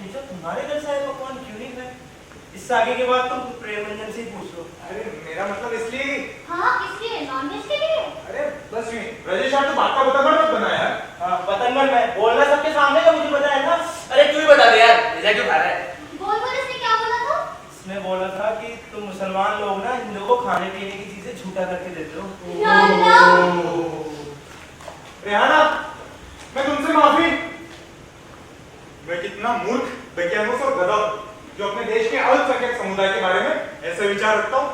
तेजा तुम्हारे घर से आए पकवान क्यों नहीं खाए? इससे आगे की बात तुम प्रेम रंजन से ही पूछ लो। अरे मेरा मतलब इसलिए। हाँ किसलिए? नॉनवेज के लिए? अरे बस यूं ब्रजेश यार, तू बात का बतंगड़ मत बना यार। हाँ बतंगड़ मैं बोलना सबके सामने का, मुझे पता है ना। अरे तू ही बता दे यार, तेजा क्यों खा रहा है? बोल इसने क्या बोला था? इसने बोला था कि तुम मुसलमान लोग ना हिंदुओं को खाने पीने की चीजें झूठा करके देते हो। रेहाना, मैं तुमसे माफी। मैं कितना मूर्ख, बेज्ञानों और गधा जो अपने देश के अल्पसंख्यक समुदाय के बारे में ऐसे विचार रखता हूँ,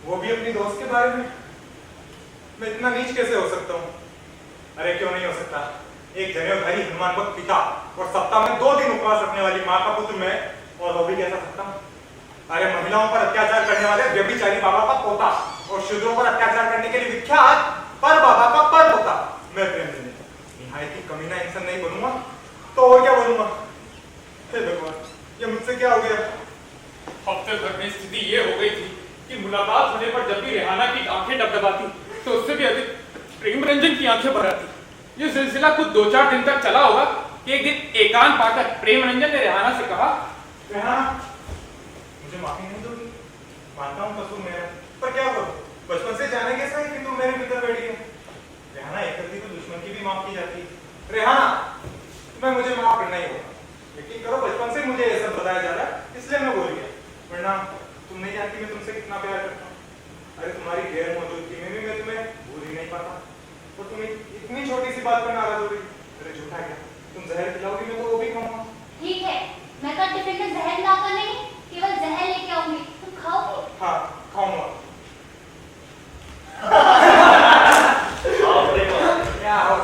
वो भी अपनी दोस्त के बारे में। मैं इतना नीच कैसे हो सकता हूँ? अरे क्यों नहीं हो सकता? एक जनेऊधारी हनुमान भक्त पिता और सप्ताह में 2 दिन उपवास रखने वाली माँ का पुत्र मैं, और वो भी कैसा सकता हूँ? अरे महिलाओं पर अत्याचार करने वाले व्यभिचारी बाबा का पोता और शूद्रों पर अत्याचार करने के लिए विख्यात पर बाबा का पर पोता मैं प्रेम रंजन निहायती कमीना इंसान नहीं बनूंगा तो और क्या बनूंगा? हे भगवान, ये मुझसे क्या हो गया? हफ्ते भर में स्थिति ये हो गई थी कि मुलाकात होने पर जब भी रेहाना की आंखें डबडबाती तो उससे भी अधिक प्रेम रंजन की आंखें भर आती। ये सिलसिला कुछ 2-4 दिन तक चला होगा कि एक दिन एकांत पाकर प्रेम रंजन ने रेहाना से कहा, रेहाना, मुझे माफी नहीं दोगी? मानता हूँ कसूर मेरा, पर क्या करूं? बचपन से जाने के सही कि तुम मेरे भीतर बैठी है। रेहाना, एक गलती तो दुश्मन की भी माफ की जाती है। रेहाना, तुम्हें मुझे माफ करना ही होगा। यकीन करो, बचपन से मुझे ये सब बताया जा रहा है, इसलिए मैं बोल गया। वरना तुम नहीं जानती मैं तुमसे कितना प्यार करता हूँ। अरे तुम्हारी गैर मौजूदगी में भी मैं तुम्हें भूल ही नहीं पाता, और तुम इतनी छोटी सी बात पर नाराज हो गई। अरे झूठा क्या, तुम जहर खिलाओगी मैं तो वो भी खाऊंगा। ठीक है, मैं कल टिफिन में जहर लाकर नहीं, केवल जहर लेके आऊंगी। तुम खाओगे? हाँ खाऊंगा। क्या हो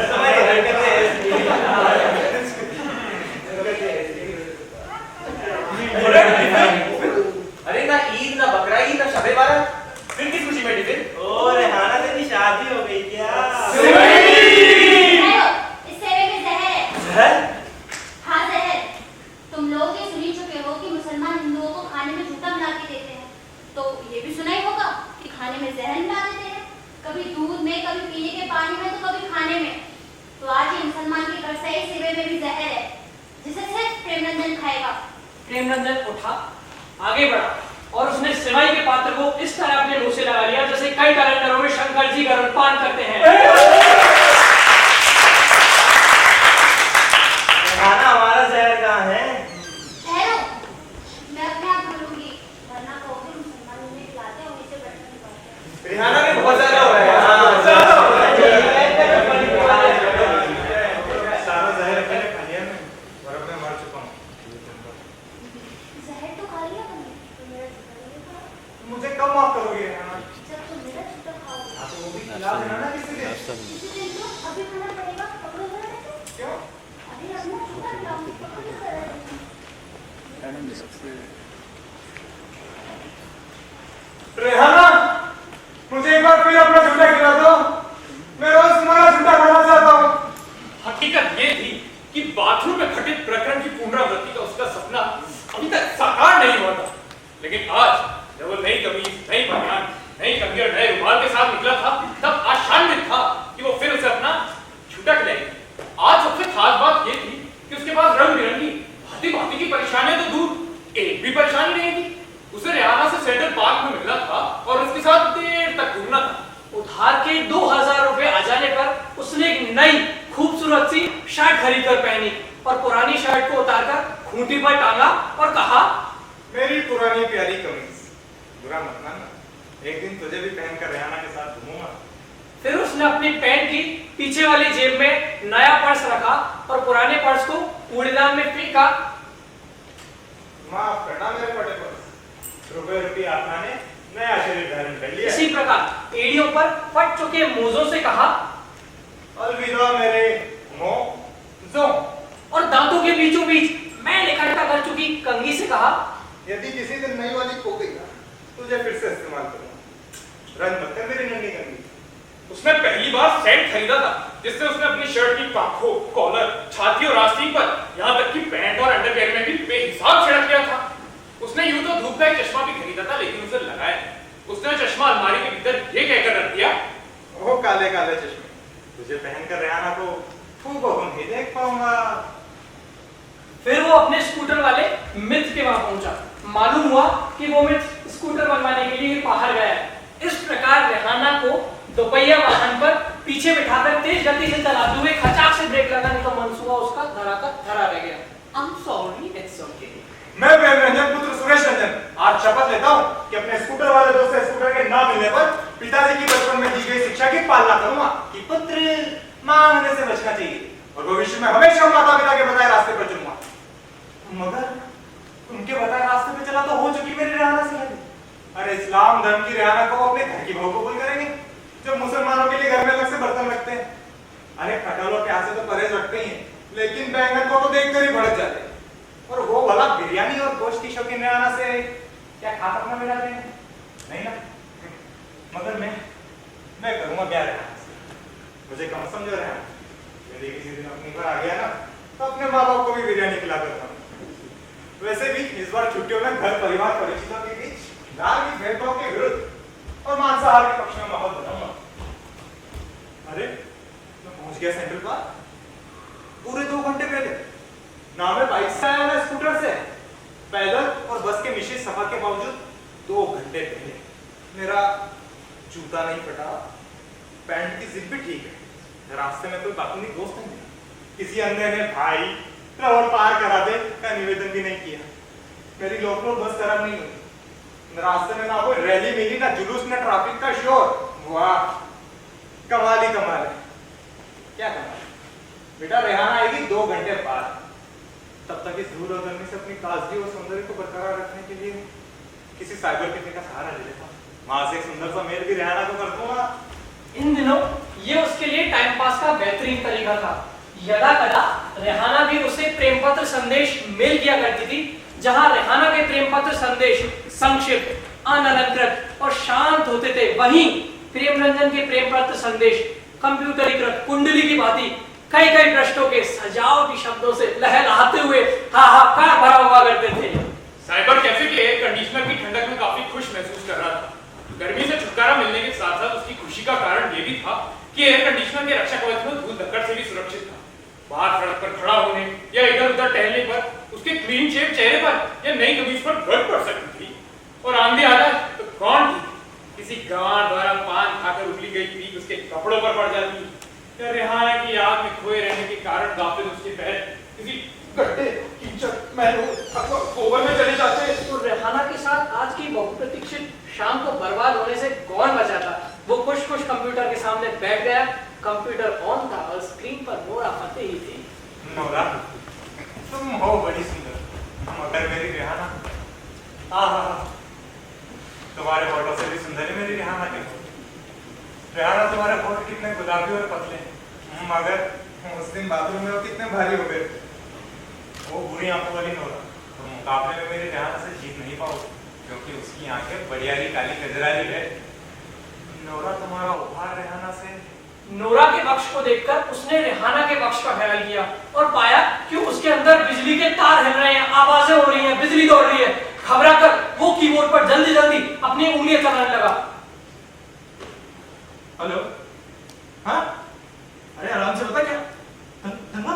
तुम्हारी हरकतें अरे ना ईद, ना बकरा ईद, ना शबे बारात, फिर किस खुशी में टिफिन? ओ रेहाना, तेरी शादी हो गई क्या? इस सेवे में जहर है। जहर? हाँ जहर। तुम लोग ये सुन ही चुके हो कि मुसलमान हिंदुओं को खाने में झूठा बना के देते हैं, तो ये भी सुना ही होगा कि खाने में जहर मिला देते हैं, कभी दूध में, कभी पीने के पानी में, तो कभी खाने में। तो आज ये मुसलमान के घर से सेवे में भी जहर है, जिसे सिर्फ प्रेम रंजन खाएगा। प्रेम रंजन उठा, आगे बढ़ा और उसने सेवई के पात्र को इस तरह अपने मुंह से लगा लिया जैसे कई कैलेंडरों में शंकर जी गर्भपान करते हैं। रेहाना, हमारा जहर कहाँ है? ठहरो, मैं अपने आप बोलूंगी, वरना कहोगे मुसलमान उन्हें खिलाते और नीचे बैठने नहीं पाते। रेहाना भी बहुत ज्यादा हो रहा है। सारा जहर पहले खा लिया मैं, और अब मैं मर चुका हूँ। जहर तो खा लिया तुमने, तो मेरा झूठा नहीं खाओ। मुझे कब माफ करोगी रेहाना? जब तुम मेरा झूठा खाओगे। हाँ, तो वो भी खिला देना ना किसी दिन। किसी दिन तो अभी खाना पड़ेगा, पकड़ो जरा इसे। क्यों? अभी अपना झूठा खिलाऊंगी, पकड़ो जरा इसे। रेहाना, मुझे एक बार फिर अपना झूठा खिला दो। मैं रोज तुम्हारा झूठा खाना चाहता हूँ। हकीकत ये थी कि बाथरूम में घटित प्रकरण की पुनरावृत्ति का उसका सपना अभी तक साकार नहीं हुआ था, लेकिन आज जब वो नई कमीज, नई बनियान, नई कंघी और नए रुमाल के साथ निकला था, तब आशान्वित था कि वो फिर उसे अपना झूठा खिलाएगी। आज सबसे खास बात ये थी कि उसके पास रंग बिरंगी भांति-भांति की परेशानियां तो दूर, एक भी परेशानी नहीं थी। उसे रेहाना से सेंट्रल पार्क में मिलना था और उसके साथ देर तक घूमना था। उधार के 2000 रुपए आ जाने पर उसने एक नई खूबसूरत सी शर्ट खरीद कर पहनी और पुरानी शर्ट को उतारकर खूंटी पर टांगा और कहा, मेरी पुरानी प्यारी कमीज, बुरा मत मानना, एक दिन तुझे भी पहनकर रेहाना के साथ घूमूंगा। फिर उसने अपनी पैंट की पीछे वाली जेब में नया पर्स रखा और पुराने पर्स को कूड़ेदान में फेंका। माफ करना मेरे बड़े पर्स, रुपये आत्मा ने नया शरीर धारण कर लिया। इसी प्रकार एड़ियों पर फट चुके मोजों से कहा, अलविदा मेरे मोजों। और दांतों के बीचों बीच मैल इकट्ठा कर चुकी कंघी से कहा, यदि किसी दिन नई वाली खो गई ना, तुझे फिर से इस्तेमाल करूंगा। रंग मत कर मेरी नन्ही कंघी। उसने पहली बार सेंट खरीदा था, जिससे उसने अपनी शर्ट की पाखों, कॉलर, छाती और आस्तीन पर, यहाँ तक कि पैंट और अंडरवियर में भी बेहिसाब छिड़क दिया था। उसने यूं तो धूप का एक चश्मा भी खरीदा था, लेकिन उसे लगाया। उसने चश्मा अलमारी के भीतर ये कहकर रख दिया, ओ काले काले चश्मे, तुझे पहनकर रेहाना को खूब ही देख पाऊंगा। अपने स्कूटर वाले मित्र के वहां पहुंचा। मालूम हुआ कि वो मित्र स्कूटर बनवाने के लिए बाहर गया है। इस प्रकार रेहाना को दोपहिया वाहन पर पीछे बिठाकर तेज गति से चलाते हुए खचाक से ब्रेक लगाने का मंसूबा उसका धरा रह गया। I'm sorry, it's okay. मैं प्रेम रंजन पुत्र सुरेश रंजन आज शपथ लेता हूँ कि अपने स्कूटर वाले दोस्त से स्कूटर के न मिलने पर पिताजी की बचपन में दी गई शिक्षा की पालना करूंगा कि पुत्र मांगने से बचना चाहिए और भविष्य में हमेशा माता पिता के बताए रास्ते पर चलूंगा। मगर उनके बताए रास्ते पे चला तो हो चुकी मेरी रेहाना से लगी। अरे इस्लाम धर्म की रेहाना को अपने घर की बहू को कबूल करेंगे जो मुसलमानों के लिए घर में अलग से बर्तन रखते हैं। अरे खटालों के हाथ से तो परहेज रखते ही हैं, लेकिन बैंगन को तो देखकर ही भड़क जाते हैं। और वो भला बिरयानी और गोश्त की शौकीन रेहाना से क्या खा सकना मिला देंगे? नहीं ना। मगर मैं करूंगा क्या रेहाना से? मुझे कम समझो रेहाना। यदि किसी दिन अपनी पर आ गया ना तो अपने माँ बाप को भी बिरयानी खिला करता हूँ। वैसे भी इस बार छुट्टियों में घर परिवार परिचितों के बीच धार्मिक भेदभाव के विरुद्ध और मांसाहार के पक्ष में माहौल बनाऊंगा। अरे मैं पहुंच गया सेंट्रल पार्क पूरे 2 घंटे पहले। ना मैं बाइक से आया ना स्कूटर से, पैदल और बस के मिश्रित सफर के बावजूद 2 घंटे पहले मेरा जूता नहीं फटा, पैंट की जिप भी ठीक है, रास्ते में कोई बाकी दोस्त नहीं मिला, किसी अंधे ने भाई रोड पार करा दे का निवेदन भी नहीं किया। मेरी लोकल बस खराब नहीं हुई, रास्ते में ना कोई रैली मिली ना जुलूस ना ट्रैफिक का शोर। वाह कमाल ही कमाल है। क्या कमाल बेटा, रेहाना आएगी 2 घंटे बाद। तब तक इस धूल और गर्मी से अपनी ताजगी और सौंदर्य को बरकरार रखने के लिए किसी साइबर कैफे का सहारा ले लेता हूँ। वहां से एक सुंदर सा मेल भी रेहाना को कर दूंगा। इन दिनों ये उसके लिए टाइम पास का बेहतरीन तरीका था। यदा कदा रेहाना भी उसे प्रेम पत्र संदेश मेल किया करती थी, जहां रेहाना के प्रेम पत्र संदेश संक्षिप्त, अनलंकृत और शांत होते थे, वहीं प्रेम रंजन के प्रेम पत्र संदेश कंप्यूटरीकृत कुंडली की भांति कई पृष्ठों के सजावटी शब्दों से लहलहाते हुए हाहाकार भरा हुआ करते थे। साइबर कैफे के एयर कंडीशनर की ठंडक में काफी खुश महसूस कर रहा था। गर्मी से छुटकारा मिलने के साथ साथ उसकी खुशी का कारण यह भी था कि एयर कंडीशनर के रक्षा कवच में धूल धक्कर से भी सुरक्षित था। बाहर सड़क पर खड़ा होने या इधर उधर टहलने पर उसके क्लीन शेव चेहरे पर या नई कमीज पर गर्द पड़ सकती थी। और आंधी आ जाए तो कौन थी, किसी गंवार द्वारा पान खाकर उगली गई पीक उसके कपड़ों पर पड़ जाती, या रेहाना की याद में खोए रहने के कारण गाफिल उसके पैर किसी गड्ढे कीचड़ महलों अथवा गोबर में चले जाते। तो रेहाना के साथ आज की बहुप्रतीक्षित शाम को बर्बाद होने से कौन बचा था? वो खुश कंप्यूटर के सामने बैठ गया। कंप्यूटर ऑन था और स्क्रीन पर नोरा फतेही ही थी। नोरा तुम हो बड़ी सुंदर, मगर मेरी रेहाना तुम्हारे होठों से भी सुंदर है मेरी रेहाना के। रेहाना तुम्हारे होठ कितने गुलाबी और पतले, मगर उस दिन बाथरूम में वो कितने भारी हो गए। वो बुरी आंखों वाली नोरा तो मुकाबले में मेरी रेहाना से जीत नहीं पाओगे, क्योंकि उसकी आंखें बढ़ियारी काली गजरारी है। नोरा तुम्हारा उपहार रेहाना से। नोरा के पक्ष को देखकर उसने रेहाना के पक्ष का ख्याल किया और पाया कि उसके अंदर बिजली के तार हिल रहे हैं, आवाजें हो रही हैं, बिजली दौड़ रही है। घबरा कर वो कीबोर्ड पर जल्दी अपनी उंगलियां चलाने लगा। हेलो, हाँ? अरे आराम से बता क्या? दंगा?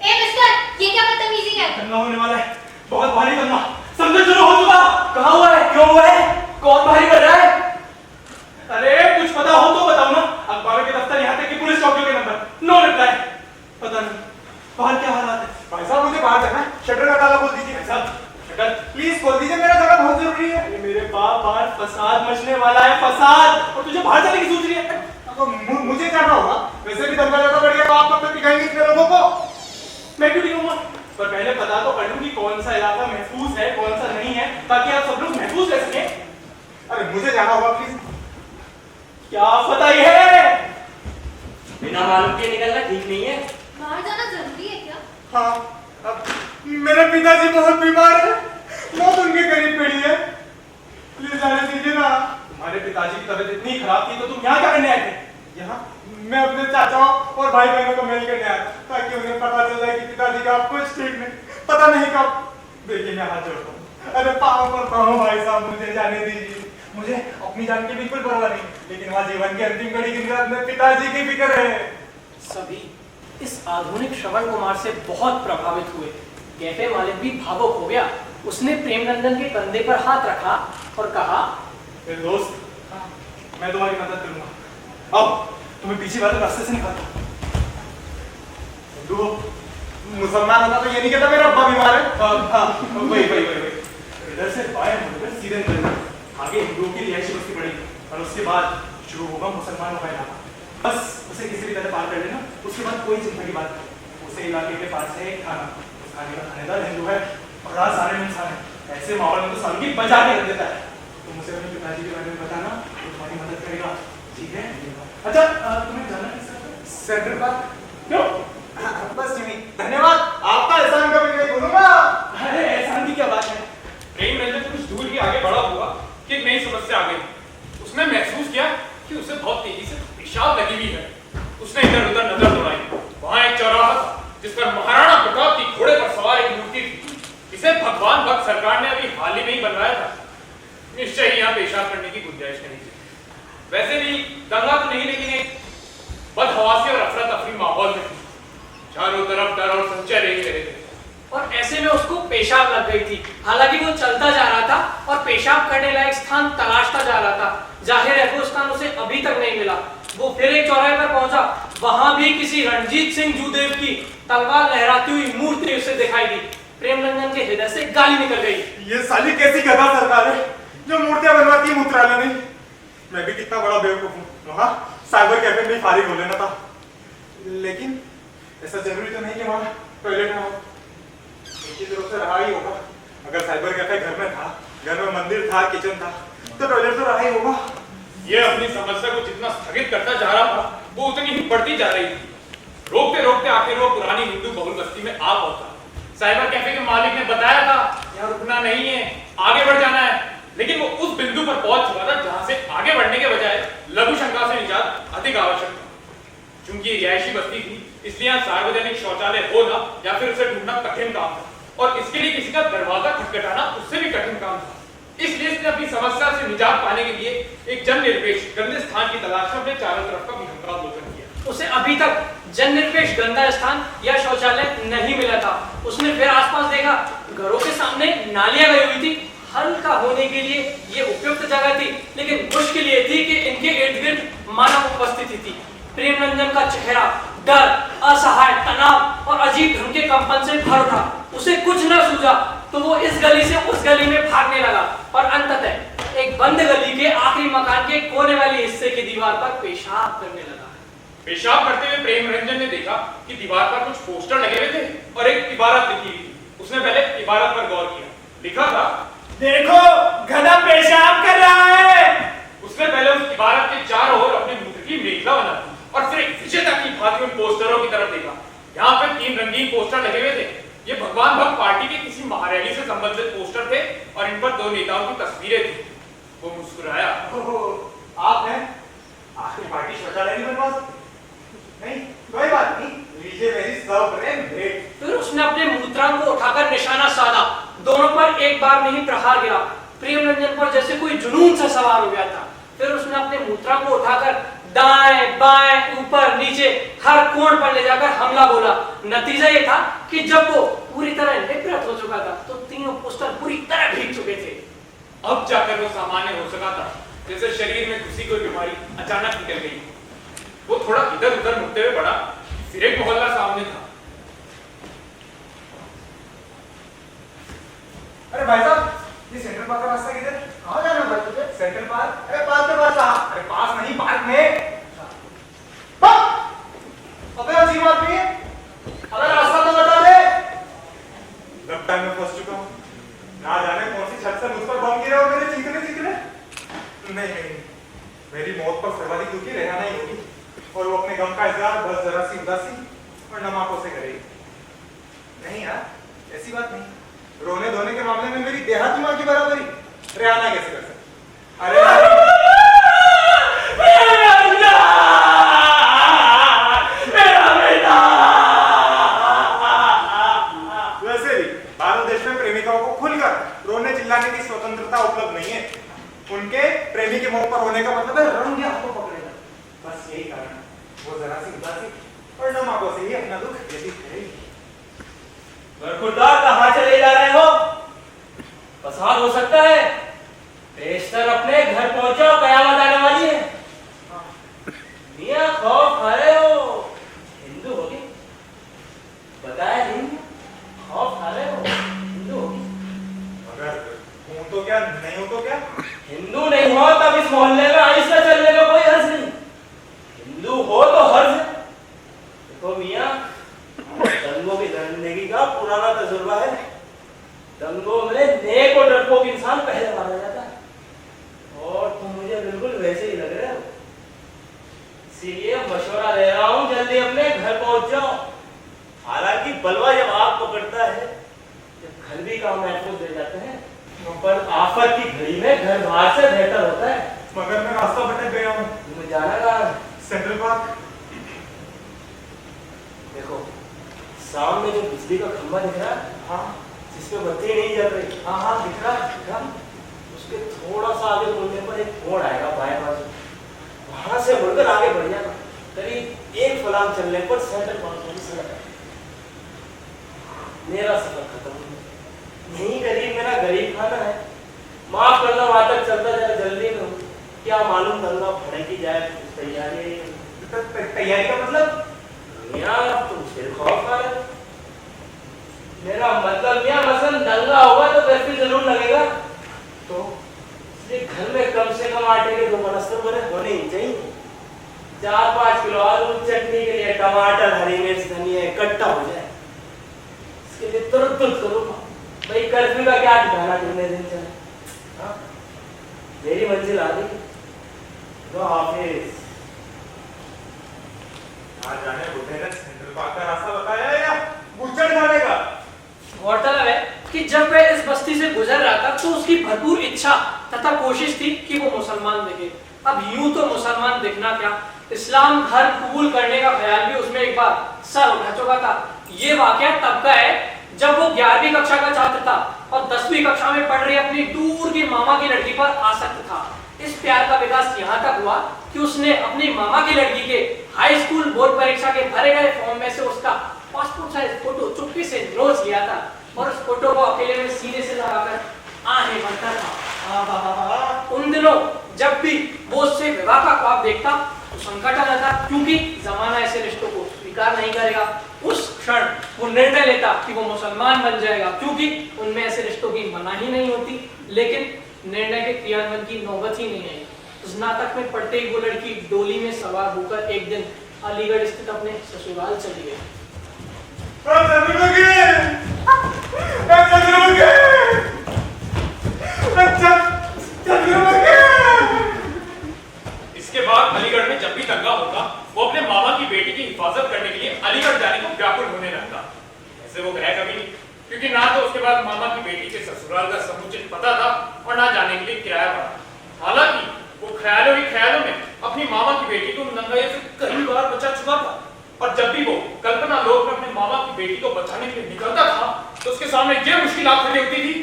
ए मिस्टर, ये क्या बदतमीजी है? दंगा होने वाला है, बहुत भारी दंगा। समझो शुरू हो चुका। कहाँ हुआ है? क्यों हुआ है? कौन भारी कर रहा है? अरे कुछ पता हो तो बताओ ना। अखबारों के दफ्तर यहाँ तक कि पुलिस चौकियों के नंबर, नो रिप्लाई। पता नहीं बाहर क्या हालात है। भाई साहब मुझे बाहर जाना है, शटर का ताला खोल दीजिए। भाई साहब शटर प्लीज खोल दीजिए, मेरा जगह बहुत जरूरी है। अरे मेरे बाप, बाहर फसाद मचने वाला है, फसाद, और तुझे बाहर जाने की सोच रही है। तो मुझे जाना होगा, वैसे भी दंगा ज्यादा बढ़ गया तो आप कब तक दिखाएंगे इतने लोगों को? मैं क्यों दिखाऊंगा, पर पहले पता तो कर लूं कि कौन सा इलाका महफूज है कौन सा नहीं है, ताकि आप सब लोग महफूज रह सकें। अरे मुझे जाना होगा प्लीज। क्या पता ही है, बिना मालूम के निकलना ठीक नहीं है। बाहर जाना जरूरी है क्या? हाँ, अब मेरे पिताजी बहुत बीमार है, मौत उनके करीब पड़ी है, प्लीज जाने दीजिए ना। तुम्हारे पिताजी की तबीयत इतनी खराब थी तो तुम यहाँ क्या करने आए थे? यहाँ मैं अपने चाचाओं और भाई बहनों को मिल करने आया ताकि उन्हें पता चल जाए कि पिताजी का कुछ ठीक नहीं, पता नहीं कब। देखिए मैं हाथ जोड़ता हूँ, अरे पाँव पड़ता हूँ भाई साहब, मुझे जाने दीजिए। मुझे अपनी जान की बिल्कुल परवाह नहीं, लेकिन वहाँ जीवन की अंतिम घड़ी गिन रहे अपने पिताजी की फिक्र है। सभी इस आधुनिक श्रवण कुमार से बहुत प्रभावित हुए। कैफे मालिक भी भावुक हो गया। उसने प्रेमनंदन के कंधे पर हाथ रखा और कहा, मेरे दोस्त, मैं तुम्हारी मदद करूंगा। अब तुम्हें पीछे वाले रास्ते से निकालता हूं। मुसलमान होता तो ये नहीं कहता मेरा अब्बा बीमार है। वही इधर से बाएं मुड़कर सीधे निकलना। आगे हिंदुओं की रिहायशी बस्ती पड़ेगी और उसके बाद शुरू होगा मुसलमानों का इलाका। बस उसे किसी भी तरह पार कर लेना। उसके बाद कोई चिंता की बात नहीं। उसे इलाके के पास है एक थाना, उस थाने का थानेदार हिंदू है और राज सारे में इंसान है। ऐसे माहौल में तो सालों की बजा के रख देता है। तुम उसे अपने पिताजी के बारे में बताना, वो तुम्हारी मदद करेगा, ठीक है? अच्छा, तुम्हें जाना है सेंट्रल पार्क? क्यों? बस यूं ही। धन्यवाद, आपका एहसान कभी नहीं भूलूंगा। अरे एहसान की क्या बात है? प्रेमरंजन कुछ दूर ही आगे बढ़ा हुआ कि एक नई समस्या आ गई। उसने महसूस किया कि उसे बहुत तेजी से पेशाब लगी हुई है। उसने इधर उधर नजर दौड़ाई। वहां एक चौराहा था जिस पर महाराणा प्रताप की घोड़े पर सवार एक मूर्ति थी। इसे भगवान भक्त सरकार ने अभी हाल ही में ही बनवाया था। निश्चय ही यहाँ पेशाब करने की गुंजाइश नहीं थी। वैसे भी दंगा तो नहीं, लेकिन एक बदहवासी और अफरा तफरी माहौल में थी। चारों तरफ डर और संचय रहे थे और ऐसे में उसको पेशाब लग गई थी। हालांकि वो चलता जा रहा था और पेशाब करने लायक स्थान तलाशता जा रहा था। जाहिर है वो स्थान उसे अभी तक नहीं मिला। वो फिर एक चौराहे पर पहुंचा। वहां भी किसी रणजीत सिंह जूदेव की तलवार लहराती हुई मूर्ति उसे दिखाई दी। प्रेमनंदन के हृदय से गाली निकल गई। ये साली कैसी गधा सरकार है जो मूर्तियां बनवाती है मूत्रालय में। मैं भी कितना बड़ा बेवकूफ हूँ, वहां साइबर कैफे में फारिग हो लेना था। लेकिन ऐसा जरूरी तो नहीं कि वहां टॉयलेट ना हो। एक तरफ से रहा ही होगा। अगर साइबर कैफे घर में था, घर में मंदिर था, किचन था, तो टॉयलेट तो रहा ही होगा। ये अपनी समस्या को जितना स्थगित करता जा रहा था, वो उतनी ही बढ़ती जा रही थी। रोकते रोकते आखिर वो पुरानी हिंदू बहुल बस्ती में आ पहुंचा। साइबर कैफे के मालिक ने बताया था यहाँ रुकना नहीं है, आगे बढ़ जाना है। लेकिन वो उस बिंदु पर पहुंच चुका था जहां से आगे बढ़ने के बजाय लघु शंका से निजात अधिक आवश्यक था। चूंकि ये रिहायशी बस्ती थी, इसलिए यहाँ सार्वजनिक शौचालय होना या फिर उसे ढूंढना कठिन काम था, और इसके लिए किसी का दरवाजा खटखटाना उससे भी कठिन काम था। इसलिए इसने अपनी समस्या से निजात पाने के लिए एक जन निरपेक्ष गंदे स्थान की तलाश में अपने चारों तरफ का विहंगावलोकन किया। उसे अभी तक जन निरपेक्ष गंदा स्थान या शौचालय नहीं मिला था। उसने फिर आसपास देखा। घरों के सामने नालियां गई हुई थी। हल्का होने के लिए ये उपयुक्त जगह थी, लेकिन मुश्किल ये थी कि इनके इर्द गिर्द मानव उपस्थिति थी। प्रेमनंदन का चेहरा डर, असहाय, तनाव और अजीब ढंग के कंपन से भर उठा। उसे कुछ न सूझा तो वो इस गली से उस गली में भागने लगा और अंततः एक बंद गली के आखिरी मकान के कोने वाले हिस्से की दीवार पर पेशाब करने लगा। पेशाब करते हुए प्रेमरंजन ने देखा कि दीवार पर कुछ पोस्टर लगे हुए थे और एक इबारत लिखी हुई थी। उसने पहले इबारत पर गौर किया। लिखा था, देखो गधा पेशाब कर रहा है। उसने पहले उस इबारत के चारों ओर अपने मूत्र की मेखला बना दी और फिर एक विजेता की भांति उन पोस्टरों की तरफ देखा। यहाँ पे 3 रंगीन पोस्टर लगे हुए थे। ये भगवान भक्त पार्टी के किसी महारैली से संबंधित पोस्टर थे और इन पर 2 नेताओं की तस्वीरें थी। वो मुस्कुराया। आप हैं? आखिर पार्टी शौचालय नहीं बनवा सकती? नहीं, कोई बात नहीं, लीजिए मेरी सप्रेम भेंट। फिर उसने अपने मूत्रांग को उठाकर निशाना साधा। दोनों पर एक बार में ही प्रहार गिरा। प्रेमरंजन पर जैसे कोई जुनून सा सवार हो गया था। फिर उसने अपने मूत्रांग को उठाकर दाएं बाएं ऊपर नीचे हर कोण पर ले जाकर हमला बोला। नतीजा ये था कि जब वो पूरी तरह निवृत्त हो चुका था तो तीनों पोस्टर पूरी तरह भीग चुके थे। अब जाकर वो सामान्य हो सका था, जैसे शरीर में घुसी कोई बीमारी अचानक निकल गई। वो थोड़ा इधर उधर मुड़ते हुए बढ़ा। फिर एक मोहल्ला सामने था। अरे भाई साहब, ये सेंट्रल पार्क का रास्ता किधर? कहाँ जाना भाई तुझे? Central park? अरे पार्क के पास कहाँ? अरे पास नहीं, पार्क में। अबे अजीब आदमी है, अरे रास्ता तो बता दे। लगता है मैं फंस चुका हूँ। ना जाने कौन सी छत से मुझ पर बम गिरा हो मेरे चीखने। नहीं, मेरी मौत पर सर्वाधिक दुखी रहना ही होगी और वो अपने गम का इजहार बस जरा सी उदासी और नमाकों से करेगी। नहीं यार, ऐसी बात नहीं। रोने धोने के मामले में मेरी देहाती माँ की बराबरी रेहाना कैसे कर सकती? अरे वैसे भी भारत देश में प्रेमिकाओं को खुलकर रोने चिल्लाने की स्वतंत्रता उपलब्ध नहीं है। उनके प्रेमी के मुंह पर होने का मतलब है रंग या हाथों पकड़ेगा। बस यही कारण है वो जरा सी उदासी और नमाकों से ही अपना बरखुरदार कहाँ चले जा रहे हो? फसाद हो सकता है। बेशतर अपने घर पहुंचो, कयामत आने वाली है। मियां खौफ खा रहे हो? हिंदू होगी? बताया नहीं, खौफ खा रहे हो? हिंदू होगी? अगर हूं तो क्या, नहीं हूं तो क्या? हिंदू नहीं हो तब इस मोहल्ले में आहिस्ता चलने में कोई हर्ज नहीं। हिंदू हो तो हर्ज है। देखो मियां, दंगों की जिंदगी का पुराना तजुर्बा है। दंगों में नेक और डरपोक इंसान पहले मारा जाता है, और तुम मुझे बिल्कुल वैसे ही लग रहे हो। इसीलिए मशवरा दे रहा हूं, जल्दी अपने घर पहुंच जाओ। हालांकि बलवा जब आग पकड़ता है, जब घर भी काम महफूज दे जाते हैं, पर आफत की घड़ी में घर बाहर से बेहतर होता है। मगर मैं रास्ता भटक गया हूँ। तुम्हें जाना कहाँ है? Central park. देखो सामने जो बिजली का खंभा दिख रहा है, हाँ जिसमें बत्ती नहीं जल रही, हाँ हाँ दिख रहा है, दिख रहा है। उसके थोड़ा सा आगे मुड़ने पर एक मोड़ आएगा बाएं बाजू, वहां से मुड़कर आगे बढ़ जाना। करीब एक फलांग चलने पर सेंट्रल पार्क वाली सड़क है। मेरा सफर खत्म हो गया। यहीं करीब मेरा गरीब खाना है। माफ करना, वहां तक चलता जरा जल्दी में हूँ। क्या मालूम दंगा भड़क ही जाए, कुछ तैयारी तैयारी का मतलब? मियां तुम सिर खौफ खा रहे हो। मेरा मतलब मियां मसलन दंगा होगा तो कर्फ्यू जरूर लगेगा, तो इसलिए घर में कम से कम आटे के 2 बनस्तर बने होने ही चाहिए। 4-5 किलो आलू, चटनी के लिए टमाटर, हरी मिर्च, धनिया इकट्ठा हो जाए। इसके लिए तुरंत करूँगा भाई। कर्फ्यू का क्या ठिकाना कितने दिन चले। हाँ मेरी मंजिल आ गई। तो हाफिज। जाने बुढ़े ने सेंट्रल पार्क का रास्ता बताया या गुजर जाने का? गौरतलब है कि जब वह इस बस्ती से गुजर रहा था तो उसकी भरपूर इच्छा तथा कोशिश थी कि वो मुसलमान दिखे। अब यूं तो मुसलमान दिखना क्या, इस्लाम धर्म कबूल करने का ख्याल भी उसमें एक बार सर उठा चुका था। ये वाकया तब का है जब वो 11वीं कक्षा का छात्र था और 10वीं कक्षा में पढ़ रही अपनी दूर की मामा की लड़की पर आसक्त था। इस प्यार का विकास यहाँ तक हुआ कि उसने अपनी मामा की लड़की के हाई स्कूल बोर्ड परीक्षा के भरे गए फॉर्म में से उसका पासपोर्ट साइज फोटो चुप्पी से नोच लिया था और उस फोटो को अकेले में सीने से लगाकर आहें भरता था। उन दिनों जब भी वो उससे विवाह का ख्वाब देखता तो संकट आ जाता, क्योंकि जमाना ऐसे रिश्तों को स्वीकार नहीं करेगा। उस क्षण वो निर्णय लेता कि वो मुसलमान बन जाएगा, क्योंकि उनमें ऐसे रिश्तों की मनाही नहीं होती। लेकिन निर्णय के क्रियान्वयन की नौबत ही नहीं आई। स्नातक में पढ़ते ही वो लड़की डोली में सवार होकर एक दिन अलीगढ़ स्थित अपने ससुराल चली गई। इसके बाद अलीगढ़ में जब भी दंगा होता, वो अपने मामा की बेटी की हिफाजत करने के लिए अलीगढ़ जाने को व्याकुल होने लगता। ऐसे वो गया कभी नहीं, क्योंकि ना तो उसके बाद मामा की बेटी के ससुराल का समुचित पता था और ना जाने के लिए किराया भरा। हालांकि वो ख्यालों ही ख्यालों में अपनी मामा की बेटी को नंगाई से कई बार बचा चुका था, और जब भी वो कल्पना लोक में अपने मामा की बेटी को बचाने के लिए निकलता था तो उसके सामने ये मुश्किल आ खड़ी होती थी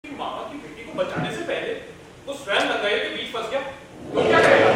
कि मामा की बेटी को बचाने से पहले वो स्वयं नंगाई के बीच फंस गया तो क्या करेगा।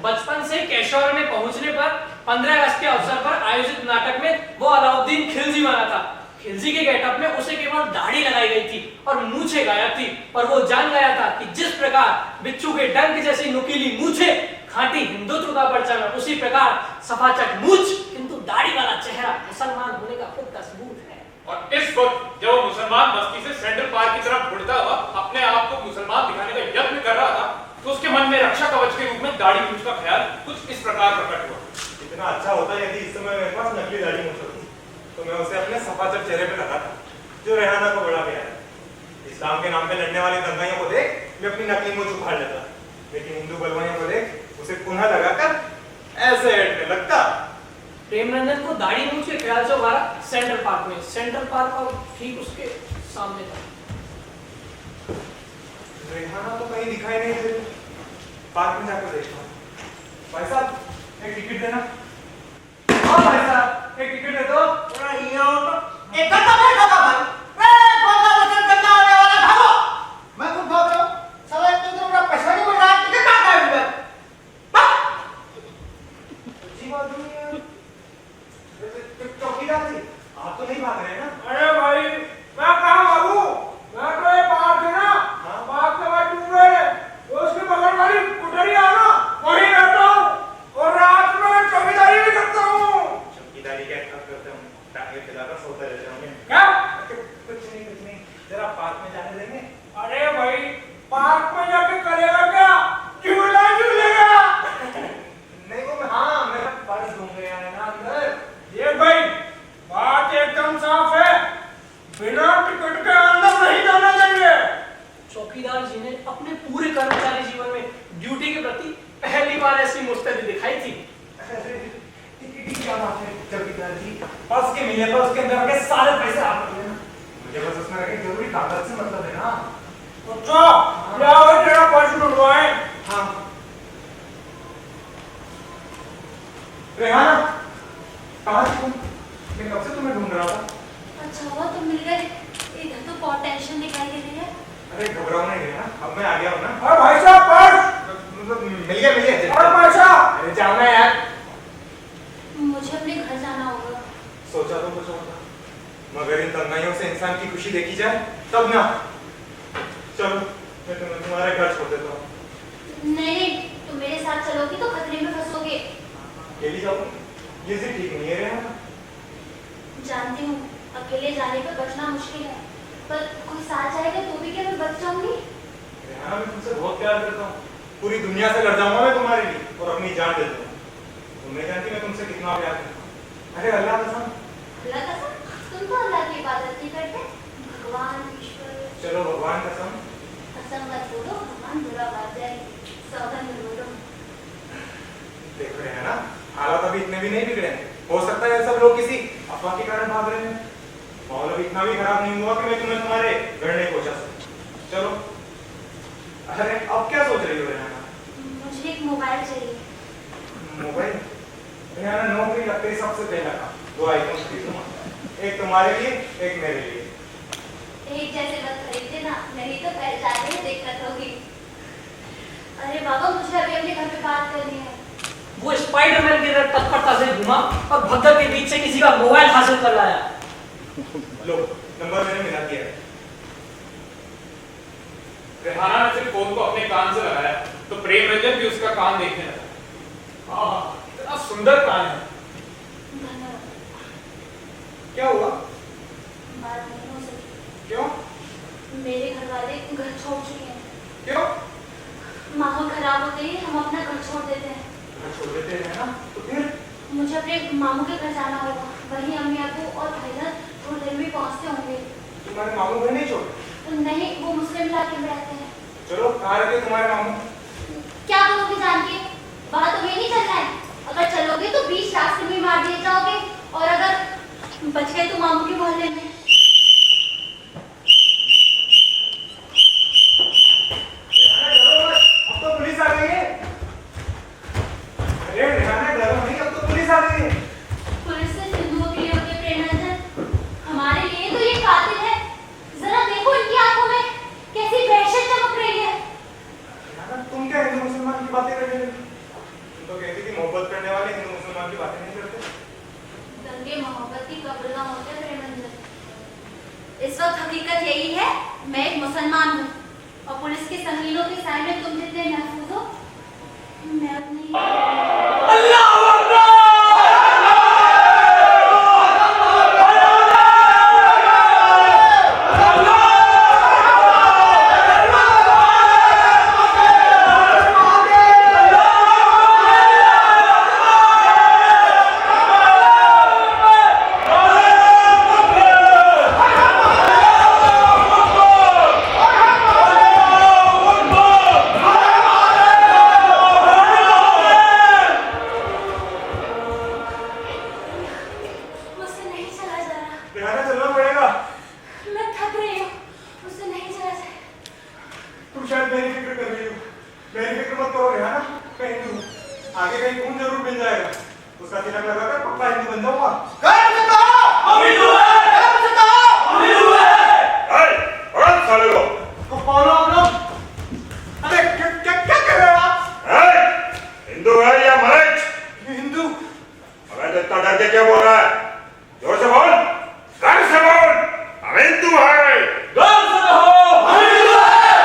बचपन से केशवर में पहुंचने पर 15 अगस्त के अवसर पर आयोजित नाटक में वो अलाउद्दीन खिलजी बना था। खिलजी के गेटअप में उसे केवल दाढ़ी लगाई गई थी और मूछें गायब थी, और वो जान गया था कि जिस प्रकार बिच्छू के डंक जैसी नुकीली मूछें खाटी हिंदुत्व का परचम है, उसी प्रकार सफाचट मूछ किंतु दाढ़ी वाला चेहरा मुसलमान होने का खुद का सबूत है। और इस वक्त जब वो मुसलमान बस्ती से सेंट्रल पार्क की तरफ मुड़ता हुआ अपने आप को मुसलमान दिखाने का यत्न कर रहा था, तो उसके मन में रक्षा कवच के रूप में दाढ़ी मूछ का ख्याल कुछ इस प्रकार प्रकट हुआ। इतना अच्छा होता यदि इस समय मेरे पास नकली दाढ़ी मूछ होती तो मैं उसे अपने सफाचट चेहरे पे लगाता, जो रेहाना को बड़ा प्यारा है। इस्लाम के नाम पे लड़ने वाली दंगाइयों को देख मैं अपनी नकली मूछ उखाड़ लेता, लेकिन हिंदू बलवाइयों को देख उसे पुनः लगाकर ऐसे हेटने लगता। प्रेमनंदन को दाढ़ी मूछ के ख्याल से उभारा सेंट्रल पार्क में। सेंट्रल पार्क और ठीक उसके सामने था। रेहाना तो कहीं दिखाई नहीं दे रही, पार्क में जाकर देखता हूँ। भाई साहब एक टिकट देना। हाँ भाई साहब एक टिकट दे दो। एक गंदा बैठा था भाई। गंदा बचन गंदा होने वाला भागो। मैं खुद भाग रहा हूँ। साला एक तो मेरा पैसा नहीं मिल रहा है, टिकट कहाँ गायब हुआ है? जी बात नहीं है। चौकीदार जी आप तो नहीं भाग रहे हैं ना? अरे भाई मैं कहाँ भागूं? मैं तो ये पार्क है ना, पार्क के बाद टूर है, उसके बगल वाली कुटरी है ना, वहीं रहता हूँ और रात में चौकीदारी भी करता हूँ। चौकीदारी क्या करते हैं? टांगे फैलाकर सोते रहते होंगे। क्या? कुछ नहीं जरा पार्क में जाने देंगे। अरे भाई पार्क में जाके करेगा क्या? झूला झूलेगा। नहीं वो हाँ मेरा पर्स घूम गया है ना अंदर। ये भाई बात एकदम साफ है, बिना टिकट के अंदर नहीं जाना चाहिए। चौकीदार जी ने अपने पूरे कर्मचारी जीवन में ड्यूटी के प्रति पहली बार ऐसी मुस्तैदी दिखाई थी। टिकट की क्या बात है चौकीदार जी? पर्स के मिले पर उसके अंदर के सारे पैसे आप ले लेना। मुझे बस उसमें रखे जरूरी कागज से मतलब है ना। अच्छा क्या हो तेरा पर्स ढूंढवाए? हाँ रेहाना कहाँ थी तुम? मैं कब से तुम्हें ढूंढ रहा था। अच्छा हुआ तुम मिल गए। इधर तो बहुत टेंशन दिखाई दे रही है। अरे घबराओ नहीं रेहाना, अब मैं आ गया हूँ ना। अरे भाई साहब पर्स मतलब मिल गया। और पैसा? अरे जाओ ना यार। मुझे अपने घर जाना होगा। सोचा तो कुछ होता मगर इन तन्हाइयों से इंसान की खुशी देखी जाए तब ना। चलो मैं तुम्हें तुम्हारे घर छोड़ देता हूँ। नहीं तुम मेरे साथ चलोगी तो खतरे में फंसोगे। अकेली जाओगी? ये जिद ठीक नहीं है रेहाना। जानती हूँ अकेले जाने पर बचना मुश्किल है, पर कोई साथ जाएगा तो भी क्या मैं बच जाऊंगी? रेहाना मैं तुमसे बहुत प्यार करता हूँ, पूरी दुनिया से लड़ जाऊंगा मैं तुम्हारे लिए और अपनी जान दे दूंगा। तुम नहीं जानती मैं तुमसे कितना प्यार करता हूँ। अरे अल्लाह कसम। अल्लाह कसम? तुम तो अल्लाह की इबादत नहीं करते, भगवान ईश्वर। चलो भगवान कसम। कसम मत बोलो, भगवान बुरा बात है, सावधान में बोलो। देख रहे हैं ना हालात अभी इतने भी नहीं बिगड़े हैं। हो सकता है सब लोग किसी अफवाह के कारण भाग रहे हैं। माहौल अभी इतना भी खराब नहीं हुआ कि मैं तुम्हें तुम्हारे घर नहीं पहुंचा सकता। चलो। अरे अब क्या सोच रही हो रेहाना? मुझे एक मोबाइल चाहिए। मोबाइल? रेहाना नौकरी लगते ही सबसे पहला काम 2 आईफोन खरीदूंगा, एक तुम्हारे लिए एक मेरे लिए। एक जैसे मत खरीदते ना, नहीं तो पहचानने में दिक्कत होगी। अरे बाबा मुझे अभी अपने घर पे बात करनी है। वो स्पाइडरमैन की तरह तत्परता से घुमा और भगदड़ के बीच से किसी का मोबाइल हासिल कर लाया। लो नंबर मैंने मिला दिया है। रेहाना ने सिर्फ फोन को अपने कान से लगाया तो प्रेम रंजन भी उसका कान देखने लगा। हाँ इतना सुंदर कान है। धन्यवाद। क्या हुआ? बात नहीं हो सकी। क्यों? मेरे घर वाले घर छोड़ चुके हैं। क्यों? माहौल खराब होते ही हम अपना घर छोड़ देते हैं। घर छोड़ देते हैं ना तो फिर? मुझे अपने मामू के घर जाना होगा, वहीं अम्मी अबू और भाईजान थोड़ी देर में पहुंचते होंगे। तुम्हारे मामू घर नहीं छोड़े? नहीं वो मुस्लिम इलाके में रहते हैं। चलो कहाँ रहते तुम्हारे मामू? क्या करोगे जान के? वहां तो नहीं चलना है। अगर चलोगे तो बीच रास्ते में मार दिए जाओगे और अगर बच गए तो मामू के मोहल्ले में। अब तो पुलिस आ गई है। अरे रेहाना डरो नहीं, अब तो पुलिस आ गई है। पुलिस से हिंदुओं के लिए होते प्रेम रंजन, हमारे लिए तो ये कातिल है। जरा देखो इनकी आंखों में कैसी वहशत चमक रही है। रेहाना तुम क्या हिंदू मुसलमान की बातें कर रही हो? तुम तो कहती थी मोहब्बत करने वाले हिंदू मुसलमान की बातें नहीं करते। दंगे मोहब्बत की कब्र ना होते प्रेम रंजन। इस वक्त हकीकत यही है, मैं एक मुसलमान हूँ और पुलिस के संगीनों के साय में तुम जितने महफूज हो, मैं अपनी अल्लाह अकबर। मिल जाएगा, उसका तिलक लगाकर पक्का हिंदू बन जाऊंगा। हम हिंदू हैं! हम हिंदू हैं! और साले लोग कौन हो आप लोग? अरे क्या क्या क्या कर रहे हो आप? हिंदू है या मराठ? हिंदू। अबे तो इतना डर के क्या बोल रहा है? जोर से बोल, घर से बोल, हम हिंदू हैं। गर्व से कहो, हम हिंदू हैं!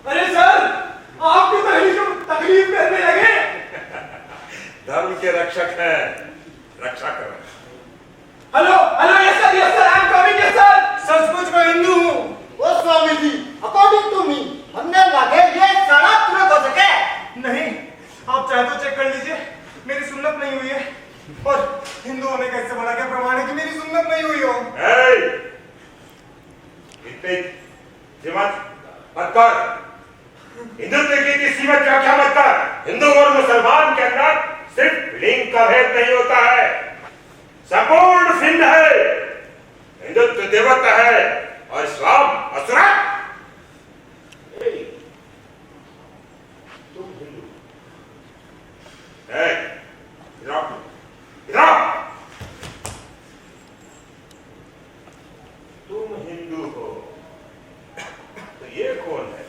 अरे सर, आप भी तकलीफ करने लगे। धर्म के रक्षक हैं, रक्षा करो। Hello hello, yes sir, I am coming, yes sir. सचमुच मैं हिंदू हूँ। ओ Swami ji, according to me, हमने लगे ये सारा तुरंत हो सके। नहीं, आप चाहे तो चेक कर लीजिए, मेरी सुन्नत नहीं हुई है। और हिंदू होने का इससे बड़ा क्या प्रमाण है कि मेरी सुन्नत नहीं हुई हो? इतनी सीमत मत कर। हिंदुत्व की सीमत क्या क्या मत कर। हिंदू और मुसलमान के अंदर सिर्फ लिंग का भेद नहीं होता है, संपूर्ण सिंध है। हिंदुत्व देवता है और इस्लाम असुरत। तुम हिंदू तुम हिंदू हो तो ये कौन है?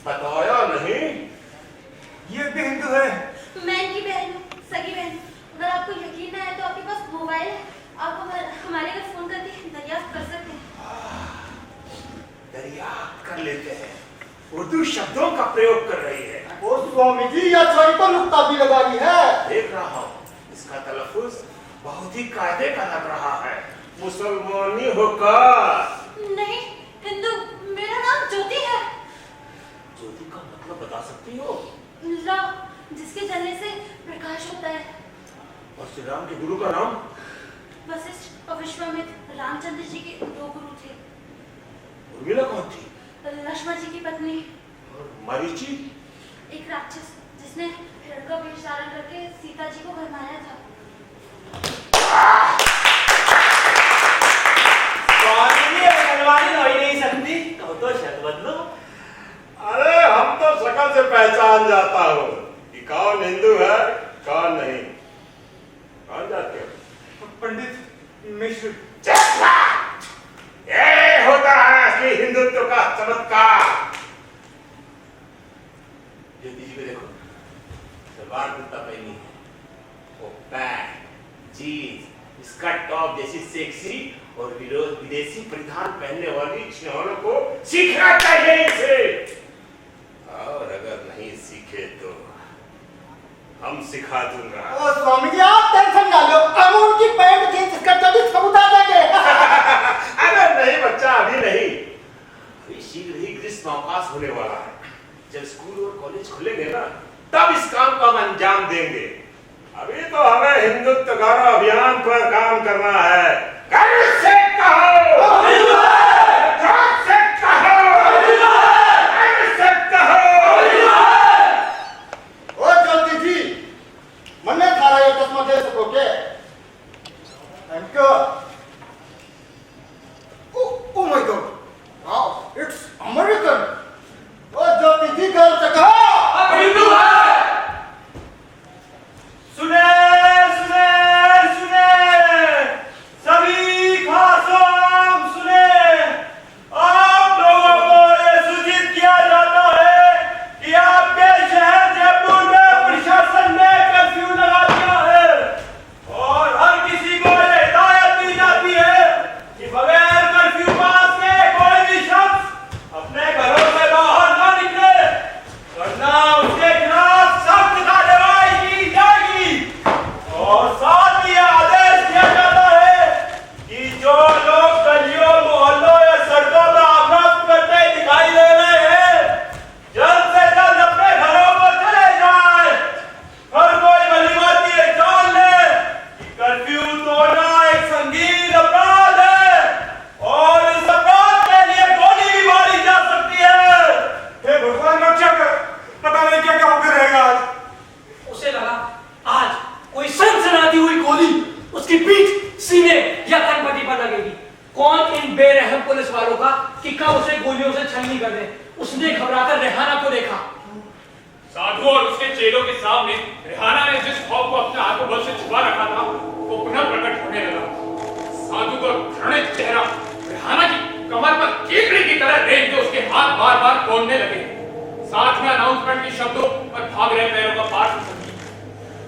बताया नहीं? ये भी हिंदू है। मैं इनकी बहन हूँ, सगी बहन। अगर आपको यकीन ना है तो आपके पास मोबाइल है, आप हमारे घर फोन करके दरियाफ्त कर सकते हैं। दरियाफ्त कर लेते हैं। उर्दू शब्दों का प्रयोग कर रही है। ओ स्वामी जी, यह छोरी तो नुक्ता भी लगा रही है। देख रहा हूँ, इसका तलफ्फुज़ बहुत ही कायदे का लग रहा है। मुसलमानी होकर। नहीं, हिंदू। मेरा नाम ज्योति है। ज्योति का मतलब बता सकती हो? ला, जिसके जलने से प्रकाश होता है। और श्री राम के गुरु का नाम? वशिष्ठ और विश्वामित्र रामचंद्र जी के 2 गुरु थे। उर्मिला कौन थी? लक्ष्मण जी की पत्नी। और मरीचि? एक राक्षस जिसने हिरण का वेश धारण करके सीता जी को भरमाया था। पहलवानी हो ही नहीं सकती, कहो तो शर्त बदलो। अरे हम तो शक्ल से पहचान जाता हूँ कि कौन हिंदू है कौन नहीं। कौन जाते हो? पंडित मिश्र। ये होता है असली हिंदुत्व का चमत्कार। ज्योति जी को देखो, सलवार कुर्ता पहनी है, वो पैंट जीन्स इसका टॉप जैसी सेक्सी और विदेशी परिधान पहनने वाली छिनौरों को सीखना चाहिए इसे। और अगर नहीं सीखे तो हम सिखा दूंगा। ओ स्वामी जी, आप टेंशन ना लो, हम उनकी पैंट जींस स्कर्ट भी सब उतार देंगे। अरे नहीं बच्चा, अभी नहीं। अभी शीघ्र ही ग्रीष्म अवकाश होने वाला है। जब स्कूल और कॉलेज खुलेंगे ना, तब इस काम को हम अंजाम देंगे। अभी तो हमें हिंदुत्व गौरव अभियान पर काम करना है। गर्व से कहो, जोर से कहो, गर्व से कहो। ओ ज्योति जी, मन्ने थारा ये चश्मा दे सकोगे? Thank you. Oh my God, wow, it's American. ओ ज्योति जी, गर्व से कहो। हम हिंदू हैं! सुने सुने सुने, सभी खासों सुने। आप लोगों को ये सूचित किया जाता है कि आपके शहर जयपुर में प्रशासन ने कर्फ्यू लगा दिया है और हर किसी को ये हिदायत दी जाती है कि बगैर कर्फ्यू पास के कोई भी शख्स अपने घरों से बाहर ना निकले, वरना उसके खिलाफ सख्त कार्रवाई की जाएगी। और साथ ही आदेश दिया जाता है कि जो लोग गलियों मोहल्लों या सड़कों पर आवाज करते दिखाई दे रहे हैं, जल्द से जल्द अपने घरों को चले जाएं। हर कोई भली बात ये जान ले कि कर्फ्यू तोड़ना एक संगीन अपराध है और इस अपराध के लिए गोली भी मारी जा सकती है। हे भगवान, रक्षा कर। पता नहीं क्या क्या होकर रहेगा आज। उसे लगा आज कोई सनसनाती हुई गोली उसकी पीठ, सीने या कनपट्टी पर लगेगी। कौन इन बेरहम पुलिस वालों का कि कब उसे गोलियों से छलनी कर दे। उसने घबराकर रेहाना को देखा। साधु और उसके चेलों के सामने रेहाना ने जिस खौफ को अपने हाथों बल से छुपा रखा था वो पुनः प्रकट होने लगा। साधु का घृणित चेहरा रेहाना की कमर पर केकड़ी की तरह रेत के उसके हाथ बार बार खोलने लगे। साथ में अनाउंसमेंट के शब्दों और भाग रहे पैरों का पाठ संगीत।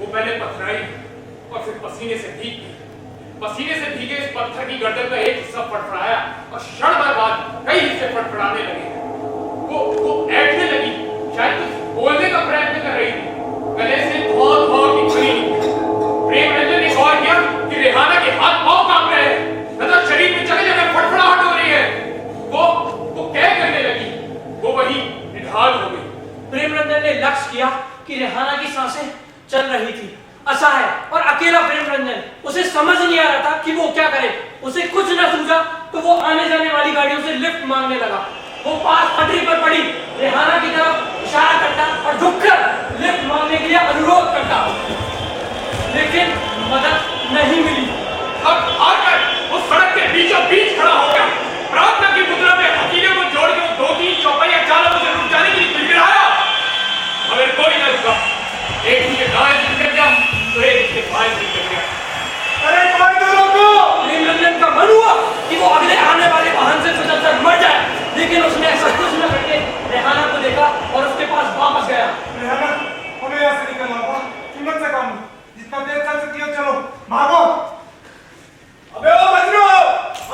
वो पहले पथराई और फिर पसीने से भीग गई। पसीने से भीगे इस पत्थर की गर्दन का एक हिस्सा फड़फड़ाया और क्षण भर बाद कई हिस्से फड़फड़ाने लगे। वो ऐठने लगी, शायद कुछ बोलने का प्रयत्न कर रही थी। गले से धुआं की छड़ी निकली। प्रेमरंजन ने गौर किया कि रेहाना के हाथ पांव कांप रहे हैं, मतलब शरीर में जगह जगह फड़फड़ाहट हो रही है। वो क्या करने लगी? वो वही निढाल हो गई। प्रेमरंजन ने लक्ष्य किया कि रेहाना की सांसें चल रही थी। असहाय और अकेला प्रेमरंजन, उसे समझ नहीं आ रहा था कि वो क्या करे। उसे कुछ न सूझा तो वो आने जाने वाली गाड़ियों से लिफ्ट मांगने लगा। वो पास पटरी पर पड़ी रेहाना की तरफ इशारा करता और झुककर लिफ्ट मांगने के लिए अनुरोध करता, लेकिन मदद नहीं मिली। अब आकर वो सड़क के बीचों बीच खड़ा हो गया। प्रार्थना की मुद्रा में हकीले को जोड़ के वो 2-3 चौपाइया चालों से रुक जाने के लिए गिड़गिड़ाया, मगर कोई न रुका। एक उसके दाएं से निकल गया तो एक उसके बाएं से निकल गया। अरे कोई तो रोको! प्रेमरंजन का मन हुआ कि वो अगले आने वाले वाहन से फिसलकर मर जाए, लेकिन उसने ऐसा कुछ न करके रेहाना को देखा और उसके पास वापस गया। रेहाना, हमें यहाँ से निकलना होगा। हिम्मत से काम लो। जितना देर चल सकती हो चलो, भागो। अबे ओ मजनू,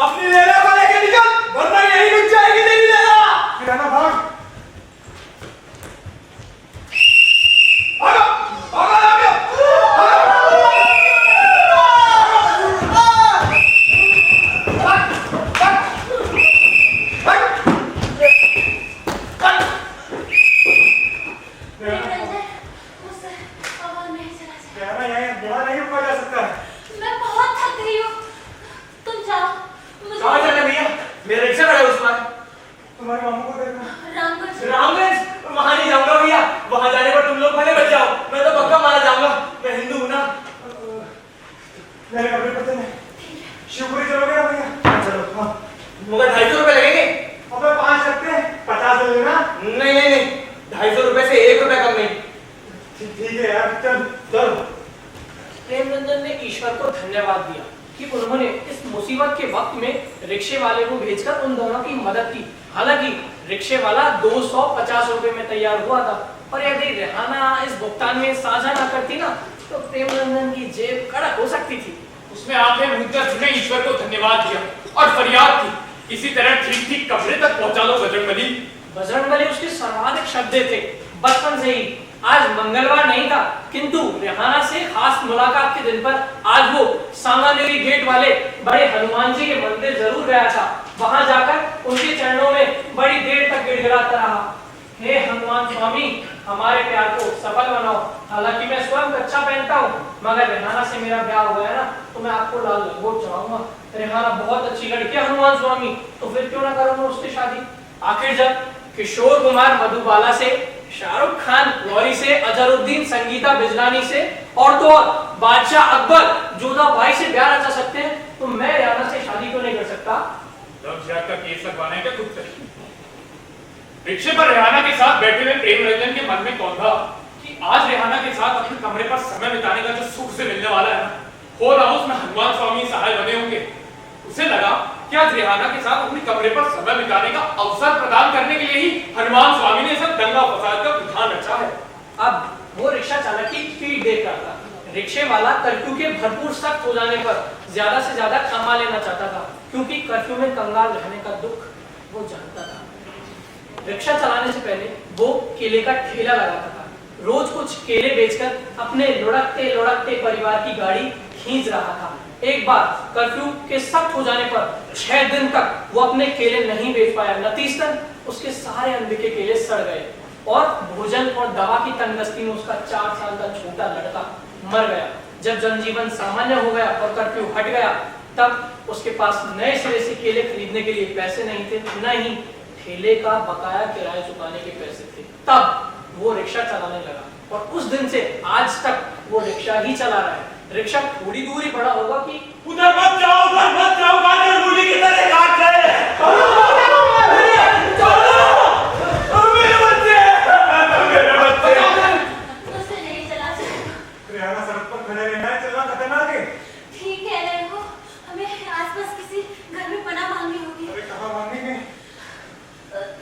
अपनी लैला को लेके निकल, वरना यही रुक जाएगी तेरी लैला। रेहाना भाग। भागो, भागो लामियो, प्रेमरंजन, मुझसे आवाज नहीं चला जाए। रेहाना, यहाँ नहीं रुका जा सकता है। मैं बहुत थक गई हूँ। तुम जाओ। मुझे कहाँ चले भैया? मेरा रिक्शा खड़ा है उस पर। तुम्हारे मामू को देखना। रामगढ़ रामगंज? वहाँ नहीं जाऊंगा भैया। वहाँ जाने पर तुम लोग भले बच जाओ, मैं तो पक्का मारा जाऊंगा। मैं हिंदू हूँ ना। मेरे कपड़े पते नहीं। शिवपुरी चलोगे ना भैया? चलो। हाँ। मगर 250 रुपए लगेंगे। अबे 5 लगते हैं, 50 ले लेना। नहीं, 250 रुपए से 1 रुपया कम नहीं। ठीक है यार, चल चल। प्रेमरंजन ने ईश्वर को धन्यवाद दिया कि उन्होंने इस मुसीबत के वक्त में रिक्शे वाले को भेजकर उन दोनों की मदद की। हालांकि रिक्शे वाला 250 रुपए में तैयार हुआ था, और यदि रेहाना इस भुगतान में साझा न करती ना तो प्रेमरंजन की जेब कड़क हो सकती थी। उसने आंखें मूंदकर उसने ईश्वर को धन्यवाद दिया और फरियाद की, इसी तरह ठीक कमरे तक पहुंचा दो बजरंगबली। बजरंगबली उसके सर्वाधिक शब्द थे बचपन से ही। आज मंगलवार नहीं था, किंतु रेहाना से खास मुलाकात के दिन पर आज वो सांगानेरी गेट वाले बड़े हनुमान जी के मंदिर जरूर गया था। वहां जाकर उनके चरणों में बड़ी देर तक गिड़गिड़ाता रहा, हे हनुमान स्वामी, हमारे प्यार को सफल बनाओ। हालांकि मैं स्वयं कच्चा पहनता हूँ, मगर रेहाना से मेरा ब्याह हो गया ना तो मैं आपको लाल लंगोट चढ़ाऊंगा। रेहाना बहुत अच्छी लड़की है हनुमान स्वामी, तो फिर क्यों ना करूँ मैं उससे शादी। आखिर जब किशोर कुमार मधुबाला से, शाहरुख खान गौरी से, अजहरुद्दीन संगीता बिजलानी से और तो और बादशाह अकबर जोधा भाई से ब्याह रचा सकते हैं, तो मैं रेहाना से शादी क्यों नहीं कर सकता? लव का केस लगवाने का खुद से। रिक्शे पर रेहाना के साथ बैठे हुए प्रेमरंजन के मन में कौन था कि आज रेहाना के साथ अपने कमरे पर समय बिताने का जो सुख से मिलने वाला है ना, हो रहा उसमें हनुमान स्वामी सहाय बने होंगे। उसे लगा कि आज रेहाना के साथ अपने कमरे पर समय बिताने का अवसर प्रदान करने के लिए ही हनुमान स्वामी ने सब दंगा फसाद का विधान रचा है। अब वो रिक्शा चालक की पीठ देख रहा था। रिक्शे वाला कर्फ्यू के भरपूर सख्त हो जाने पर ज्यादा से ज्यादा कमा लेना चाहता था, क्योंकि कर्फ्यू में कंगाल रहने का दुख वो जानता था। रिक्शा चलाने से पहले वो केले का ठेला लगाता था। रोज कुछ केले बेचकर अपने लुढ़कते लुढ़कते परिवार की गाड़ी खींच रहा था। एक बार कर्फ्यू के सख्त हो जाने पर 6 दिन तक वो अपने केले नहीं बेच पाया। नतीजतन उसके सारे अनबिके केले सड़ गए और भोजन और दवा की तंगदस्ती में उसका 4 साल का छोटा लड़का मर गया। जब जनजीवन सामान्य हो गया और कर्फ्यू हट गया, तब उसके पास नए सिरे से केले खरीदने के लिए पैसे नहीं थे, न ही ठेले का बकाया किराया चुकाने के पैसे थे। तब वो रिक्शा चलाने लगा और उस दिन से आज तक वो रिक्शा ही चला रहा है। रिक्शा थोड़ी दूर ही बड़ा होगा कि उधर मत जाओ, गाजर मूली की तरह काट रहे हैं। मेरे बच्चे रेहाना सड़क पर खड़े रहना है, चलना खतरनाक है। ठीक कह रहे हो, हमें आसपास किसी घर में पनाह मांगनी होगी। अरे कहाँ मांगेंगे?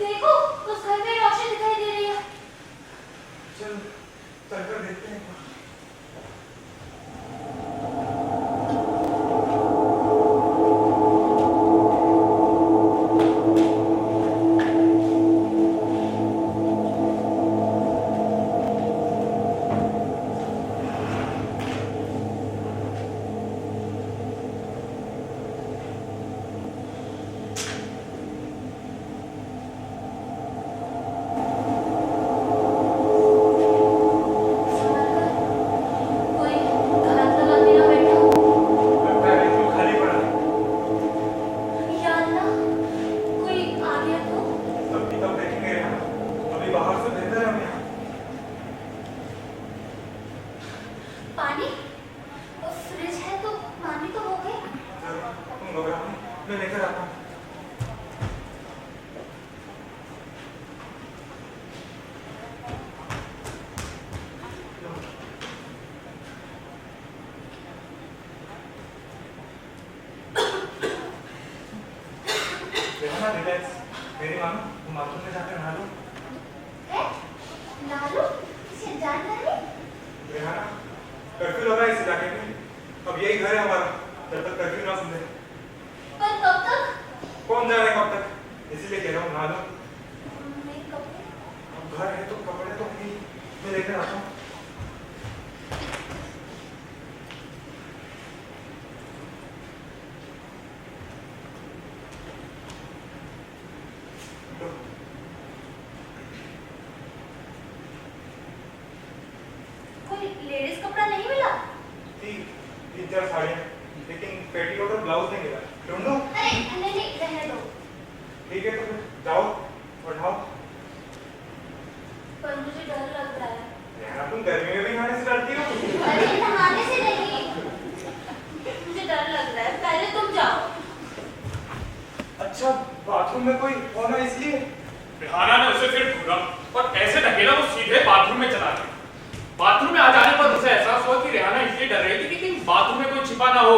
देखो उस घर में रोशनी दिखाई दे रही है। चल चलकर देखते हैं। कोई घात लगा के ना बैठा हो। लगता है बिल्कुल खाली पड़ा है। या अल्लाह, कोई आ गया तो? तब भी तब देखेंगे रेहाना, अभी बाहर से बेहतर है हम यहाँ। पानी? फ्रिज है तो पानी तो हो गए। चलो, तुम घबराओ नहीं, मैं लेकर आता हूँ। रेहाना रिलैक्स, मेरी मानो, तुम बाथरूम में जाकर नहा लो। है? नालू? इसे जानना नहीं? रेहाना, कर्फ्यू लगा है इस इलाके में, अब यही घर है हमारा, जब तक कर्फ्यू ना सुन ले। पर कब तक? कौन जाने कब तक, इसीलिए कह रहा हूँ नहा लो। मेरे कपड़े? अब घर है तो कपड़े तो नहीं, मैं लेकर आता हूँ। लो। कोई लेडीज कपड़ा नहीं मिला? तीन चार साड़ियाँ, लेकिन पेटीकोट और ब्लाउज नहीं मिला। ढूंढूं? अरे नहीं नहीं, रहने दो। ठीक है तो फिर जाओ और नहाओ। पर मुझे डर लग रहा है। रेहाना, तुम गर्मी में भी नहाने से डरती हो? अरे नहाने से नहीं, मुझे डर लग रहा है, पहले तुम जाओ। अच्छा, बाथरूम में कोई होना इसलिए? रेहाना ने उसे फिर घूरा और ऐसे धकेला वो सीधे बाथरूम में चला गया। बाथरूम में आ जाने पर उसे एहसास हुआ कि रेहाना इसलिए डर रही थी कि कहीं बाथरूम में कोई छिपा ना हो।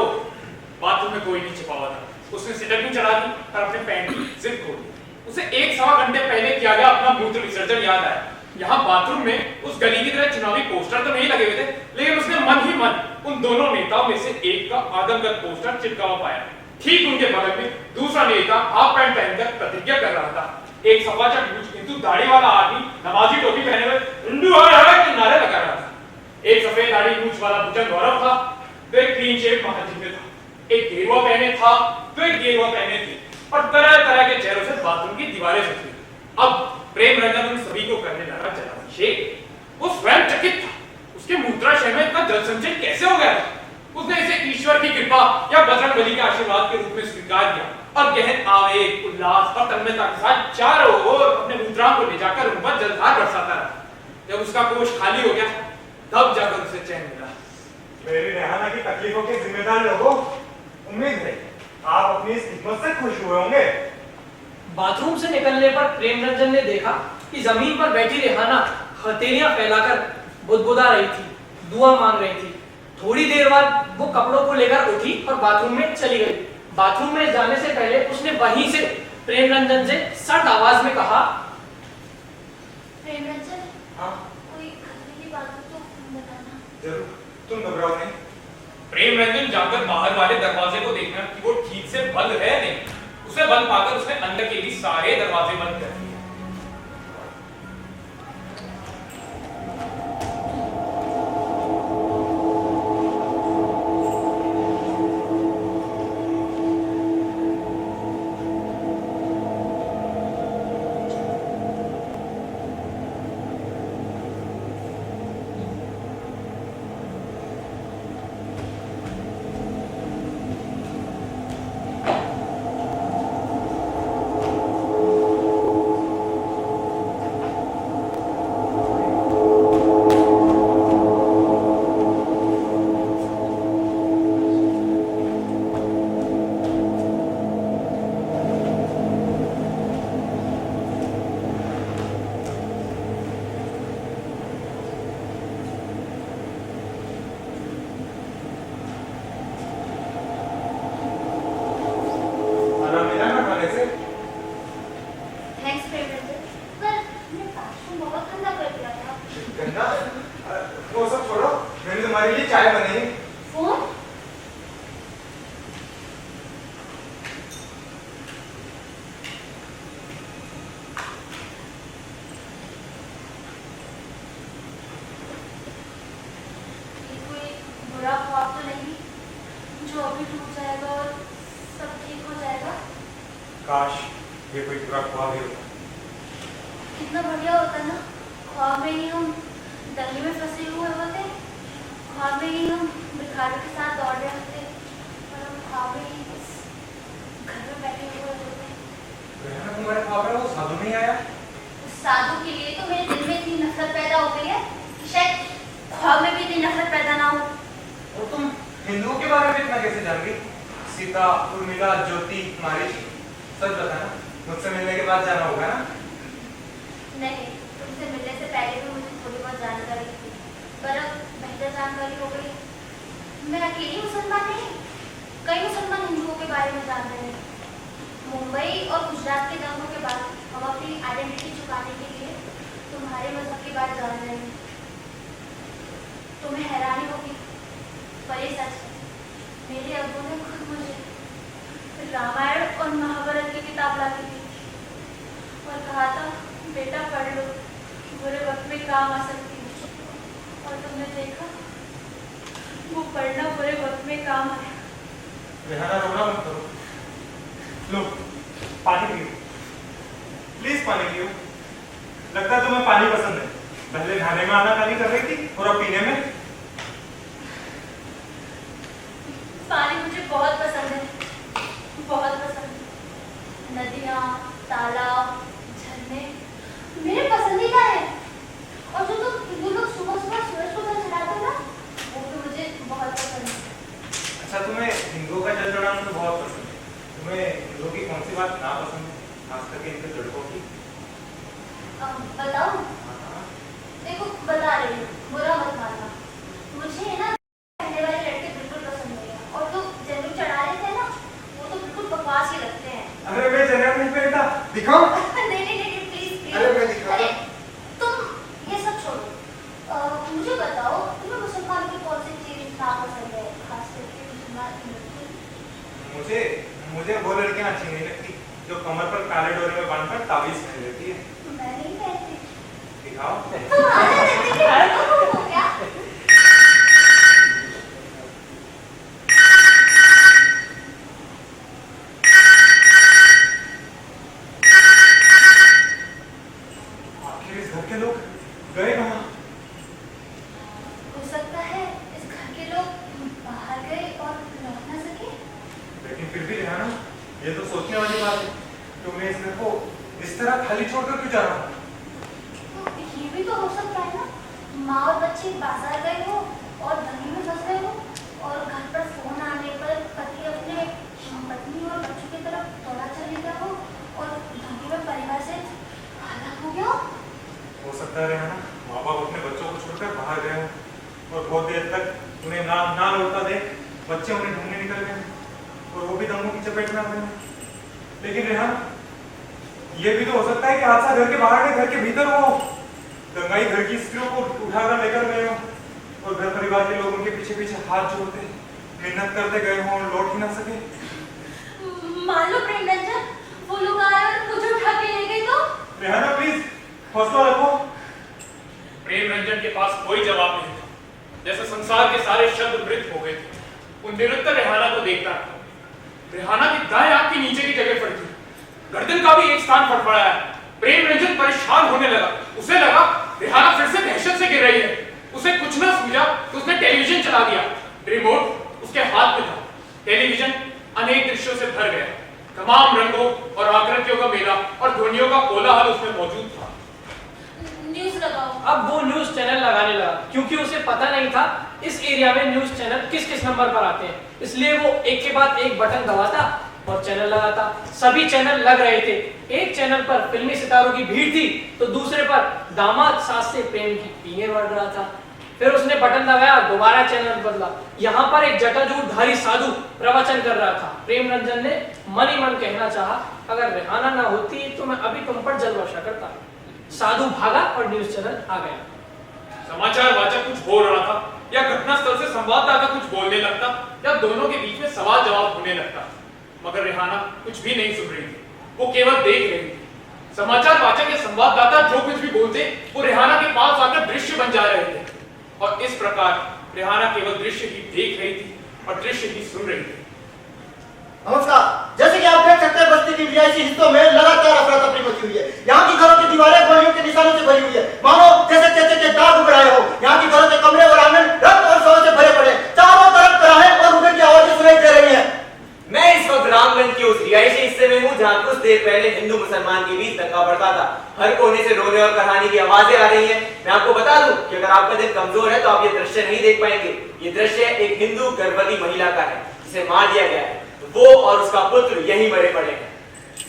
बाथरूम में कोई नहीं छिपा हुआ था। उसने सिटकिंग चला दी और अपने पैंट की जिप खोल दी। उसे 1 सवा घंटे पहले किया गया अपना मूत्र विसर्जन याद आया। यहाँ बाथरूम में उस गली की तरह चुनावी पोस्टर तो नहीं लगे हुए थे, लेकिन उसने मन ही मन उन दोनों नेताओं में से एक का आदमकद पोस्टर चिपका हुआ पाया। ठीक उनके बगल में दूसरा नेता हाफ पैंट पहनकर प्रतिज्ञा कर रहा था। एक सफाचट किंतु दाढ़ी वाला आदमी नमाजी टोपी पहने हुए हिंदू है के नारे लगा रहा था। एक सफेद दाढ़ी मूंछ वाला बुजुर्ग गौरव था, तो एक क्लीन शेव महाजिंदे था। एक गेरुआ पहने था, तो एक गेरुआ पहने थी, और तरह तरह के चेहरों से बाथरूम की दीवारें सजी। अब प्रेम रंजन उन सभी को करने लगा जलाभिषेक। वो स्वयं चकित था, उसके मूत्राशय में इतना जल संचय कैसे हो गया था। उसने इसे ईश्वर की कृपा या बजरंगबली के आशीर्वाद के रूप में स्वीकार किया और गहन आवेग, उल्लास और तन्मयता के साथ चारों ओर अपने मूत्राओं को ले जाकर उन पर जलधार बरसाता रहा। जब उसका कोष खाली हो गया, तब जाकर उसे चैन मिला। मेरी रेहाना की तकलीफों के जिम्मेदार लोगों, उम्मीद है आप अपनी इस हिम्मत से खुश हुए होंगे। बाथरूम से निकलने पर प्रेमरंजन ने देखा कि जमीन पर बैठी रेहाना हथेलियां फैलाकर बुदबुदा रही थी, दुआ मांग रही थी। थोड़ी देर बाद वो कपड़ों को लेकर उठी और बाथरूम में चली गई। बाथरूम में जाने से पहले उसने वहीं से प्रेमरंजन से सख्त आवाज में कहा, प्रेमरंजन, हाँ कोई खतरे की बात हो तो बताना। जरूर, तुम घबराओ नहीं। प्रेम रंजन जाकर बाहर वाले दरवाजे को देखना कि वो ठीक से बंद है नहीं। उसे बंद पाकर उसने अंदर के भी सारे दरवाजे बंद कर दिए। तुम्हारे लिए चाय बनेगी। फोन? ये कोई बुरा ख्वाब तो नहीं जो अभी टूट जाएगा और सब ठीक हो जाएगा? काश ये कोई बुरा ख्वाब ही होता। कितना बढ़िया होता ना, ख्वाब में ही हम दंगे में फंसे हुए होते, ख्वाब में ही हम भिखारी के साथ दौड़ रहे होते और हम ख्वाब में ही बस घर में बैठे हुए होते। रेहाना, तुम्हारे ख्वाब में वो साधु नहीं आया? उस साधु के लिए तो मेरे दिल में इतनी नफरत पैदा हो गई है कि शायद ख्वाब में भी इतनी नफरत पैदा ना हो। और तुम हिंदुओं के बारे में इतना कैसे जान गई? सीता, उर्मिला, ज्योति, मारीच, सच बताना, मुझसे मिलने के बाद जाना होगा ना? नहीं, तुमसे मिलने से पहले भी मुझे थोड़ी बहुत जानकारी थी, पर अब बेहतर जानकारी हो गई। मैं अकेली मुसलमान नहीं, कई मुसलमान हिंदुओं के बारे में जानते हैं। मुंबई और गुजरात के दंगों के बाद हम अपनी आइडेंटिटी छुपाने के लिए तुम्हारे मजहब की बात जान रहे हैं। तुम्हें हैरानी होगी, पर ये सच है, मेरे अब्बू ने खुद मुझे रामायण और महाभारत की किताब ला के दी और कहा था, बेटा पढ़ लो, बुरे वक्त में काम आ सकती है। और तुमने देखा, वो पढ़ना बुरे वक्त में काम आया। रेहाना, रोना मत करो। लो, पानी पियो, प्लीज पानी पियो। लगता है तुम्हें पानी पसंद है। पहले नहाने में आनाकानी कर रही थी और अब पीने में। पानी मुझे बहुत पसंद है, बहुत पसंद है। नदियाँ, तालाब, झरने मेरे पसंदीदा है। और जो तुम हिंदू लोग सुबह सुबह सूरज को जल चढ़ाते हो ना, वो भी मुझे बहुत पसंद है। अच्छा, तुम्हें हिंदुओं का जल चढ़ाना तो बहुत पसंद है। तुम्हें हिंदुओं की कौन सी बात ना पसंद है, खास करके इनके लड़कों की? बताओ? देखो, बता रही हूँ, बुरा मत मानना। मुझे ना पहले वाले लड़के बिल्कुल पसंद नहीं है, और तो जनेऊ चढ़ा रहे थे ना, वो तो बिल्कुल बकवास ही लगते हैं। अरे मैं जनेऊ नहीं पहनता, दिखाओ। नहीं, प्लीज। अरे मैं दिखा अरे तुम ये सब छोड़ो, मुझे बताओ, तुम्हें मुसलमान की कौन सी चीज नापसंद है, खास करके मुसलमान की लड़की? मुझे वो लड़कियां अच्छी नहीं लगती जो कमर पर काले डोरे में बांधकर ताबीज पहन लेती है। मैं नहीं पहनती। दिखाओ। हो क्या? आखिर इस घर के लोग गए कहाँ? हो सकता है इस घर के लोग बाहर गए और लौट ना सके। लेकिन फिर भी रेहाना, ये तो सोचने वाली बात है। तुमने इस घर को इस तरह खाली छोड़कर क्यों जा रहा हो? तो ये भी तो हो सकता है ना, माँ और बच्चे बाजार गए हो और दंगे में फंस गए हो, और घर पर फोन आने पर पति अपने पत्नी और बच्चों की तरफ दौड़ा चले गया हो और दंगे में परिवार से अलग हो गया हो सकता है रेहाना, माँ बाप अपने बच्चों को छोड़कर बाहर गए हो और बहुत देर तक उन्हें ना लौटता देख बच्चे उन्हें ढूंढने निकल गए और वो भी दंगों की चपेट में आ गए। लेकिन रेहाना, ये भी तो हो सकता है कि हादसा घर के बाहर नहीं, घर के भीतर हो। दंगाई घर की स्त्रियों को उठाकर लेकर गए हो और घर परिवार के लोग उनके पीछे पीछे हाथ जोड़ते मिन्नत करते गए हो और लौट ही ना सके। मान लो प्रेम रंजन, वो लोग आए और मुझे उठा के ले गए तो? रेहाना प्लीज हौसला रखो। प्रेम रंजन के पास कोई जवाब नहीं था, जैसे संसार के सारे शब्द मृत हो गए थे। उन निरंतर रेहाना को देखता था। रेहाना की दाएं आंख के नीचे की जगह फटी, गर्दन का भी एक स्थान फड़फड़ाया। प्रेम रंजन परेशान होने लगा। उसे लगा रेहाना फिर से दहशत से गिर रही है। उसे कुछ ना सूझा तो उसने टेलीविजन चला दिया। रिमोट उसके हाथ में था। टेलीविजन अनेक दृश्यों से भर गया। तमाम रंगों और आकृतियों का मेला और ध्वनियों का कोलाहल उसमें मौजूद था। न्यूज़ लगाओ। अब वो न्यूज़ चैनल लगाने लगा, क्योंकि उसे पता नहीं था इस एरिया में न्यूज़ चैनल किस किस नंबर पर आते हैं। इसलिए वो एक के बाद एक बटन दबाता और चैनल लगाता। सभी चैनल लग रहे थे। एक चैनल पर फिल्मी सितारों की भीड़ थी तो दूसरे पर दामाद सास से प्रेम की पींगे बढ़ रहा था। फिर उसने बटन दबाया, दोबारा चैनल बदला। यहाँ पर एक जटाजूटधारी साधु प्रवचन कर रहा था। प्रेम रंजन ने मन ही मन कहना चाहा, अगर रेहाना ना होती तो मैं अभी तुम पर जल वर्षा करता। साधु भागा और न्यूज़ चैनल आ गया। समाचार वाचक कुछ बोल रहा था या घटनास्थल से संवाददाता कुछ बोलने लगता या दोनों के बीच में सवाल जवाब होने लगता, मगर रेहाना कुछ भी नहीं सुन रही थी, वो केवल देख रही थी। समाचार वाचक या संवाददाता जो कुछ भी बोलते वो रेहाना के पास आकर दृश्य बन जा रहे थे, और इस प्रकार रेहाना केवल दृश्य ही देख रही थी और दृश्य ही सुन रही थी। नमस्कार। जैसे कि आप देख सकते हैं, बस्ती के रिहायशी हिस्सों में लगातार अफरा तफरी मची हुई है। यहाँ की घरों की दीवारें गोलियों के निशानों से भरी हुई है, मानो जैसे चेचे के दाग उग रहे हो। यहाँ की घरों के कमरे और आंगन रक्त और शव से भरे पड़े, चारों तरफ कराहे और उड़ने की आवाजें सुनाई दे रही हैं। मैं इस वक्त रामगंज के उस रिहायशी हिस्से में हूँ जहाँ कुछ देर पहले हिंदू मुसलमान के बीच दंगा बढ़ता था। हर कोने से रोने और कहानी की आवाजें आ रही हैं। मैं आपको बता दूं कि अगर आपका दिल कमजोर है तो आप ये दृश्य नहीं देख पाएंगे। ये दृश्य एक हिंदू गर्भवती महिला का है जिसे मार दिया गया है। वो और उसका पुत्र यहीं मरे पड़े हैं।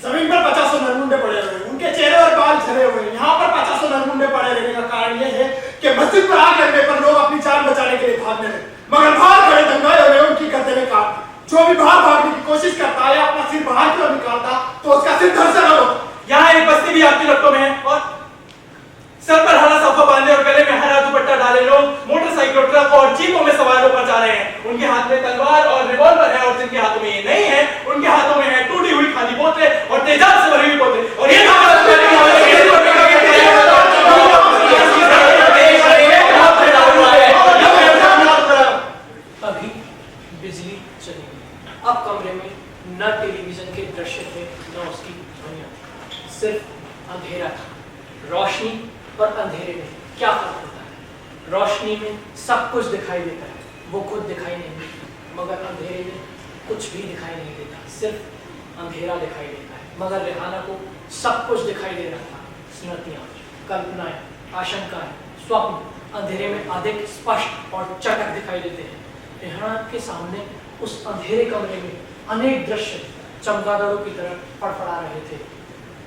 जमीन पर 50 नरमुंडे पड़े हुए हैं, उनके चेहरे और बाल झरे हुए हैं। यहाँ पर 50 नरमुंडे पड़े रहने का कारण यह है कि मस्जिद पर आग लगने पर लोग अपनी जान बचाने के लिए भागने लगे, मगर बाहर खड़े दंगाई हुए उनकी गर्दनें काट दी। जो भी बाहर भागने की कोशिश करता है या अपना सिर बाहर की ओर निकालता तो उसका सिर धड़ से न होता। यहाँ एक बस्ती भी आपकी रफ्तों में है और सर पर हरा साफा बांधे और गले में हरा दुपट्टा डाले लोग मोटरसाइकिल, ट्रक और जीपों में सवार होकर जा रहे हैं। उनके हाथ में तलवार और रिवॉल्वर है और जिनके हाथों में ये नहीं है उनके हाथों में है टूटी हुई खाली बोतलें और तेजाब से भरी हुई बोतलें। और ये अभी बिजली चली गई। अब कमरे में न टेलीविजन के दृश्य थे न उसकी ध्वनियां, सिर्फ अंधेरा था। रोशनी और अंधेरे में क्या फर्क होता है? रोशनी में सब कुछ दिखाई देता है, वो खुद दिखाई नहीं देता, मगर अंधेरे में कुछ भी दिखाई नहीं देता, सिर्फ अंधेरा दिखाई देता है। मगर रेहाना को सब कुछ दिखाई दे रहा था। स्मृतियां, कल्पनाएं, आशंकाएं, स्वप्न अंधेरे में अधिक स्पष्ट और चटक दिखाई देते हैं। रेहाना के सामने उस अंधेरे कमरे में अनेक दृश्य चमगादड़ों की तरह फड़फड़ा रहे थे।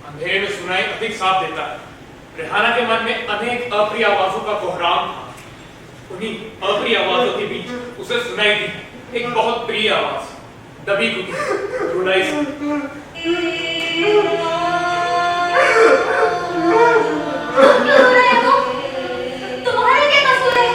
अंधेरे में सुनाई अधिक साफ देता है। रेहाना के मन में अनेक अप्रिय आवाजों का कोहराम था। उन्हीं अप्रिय आवाजों के बीच उसे सुनाई दी एक बहुत प्रिय आवाज, दबी कुटी रुलाई सी। क्यों रो रहे हो? तुम्हारा क्या कसूर है?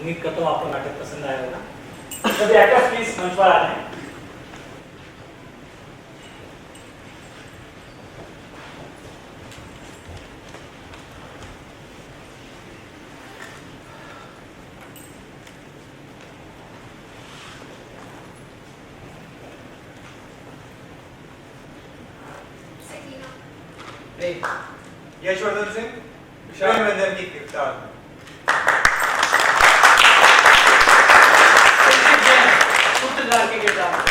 उम्मीद करता हूँ आपको नाटक पसंद आया होगा। सभी एक्टर्स प्लीज मंच पर आ जाएं। प्ले। यशवर्धन सिंह प्रेम रंजन की किरदार में। संजीव जैन सूत्रधार के किरदार में।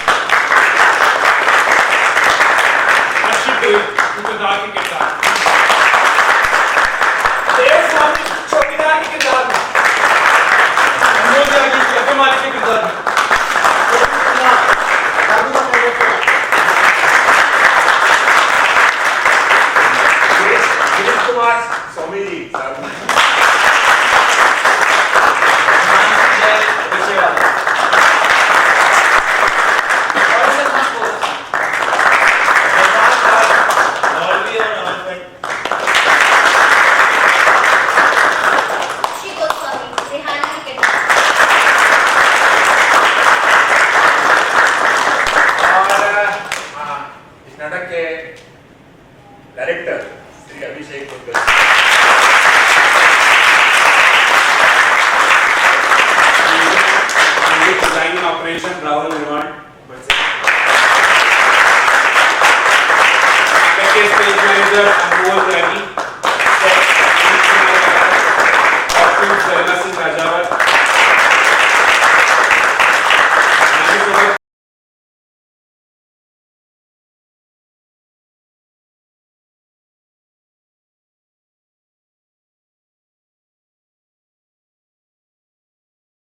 रशीद देव सूत्रधार के किरदार में। देव स्वामी चौकीदार के किरदार में। मनोज त्यागी जगमाल के किरदार में। गिरीश कुमार स्वामी जी साहब। मौलवी और अमरगढ़। श्री गोस्वामी रेहाना के किरदार और इस नाटक के director Shri Abhishek Mudgal. Design operation Rahul निर्माण स्टेज मैनेजर अनमोल त्यागी,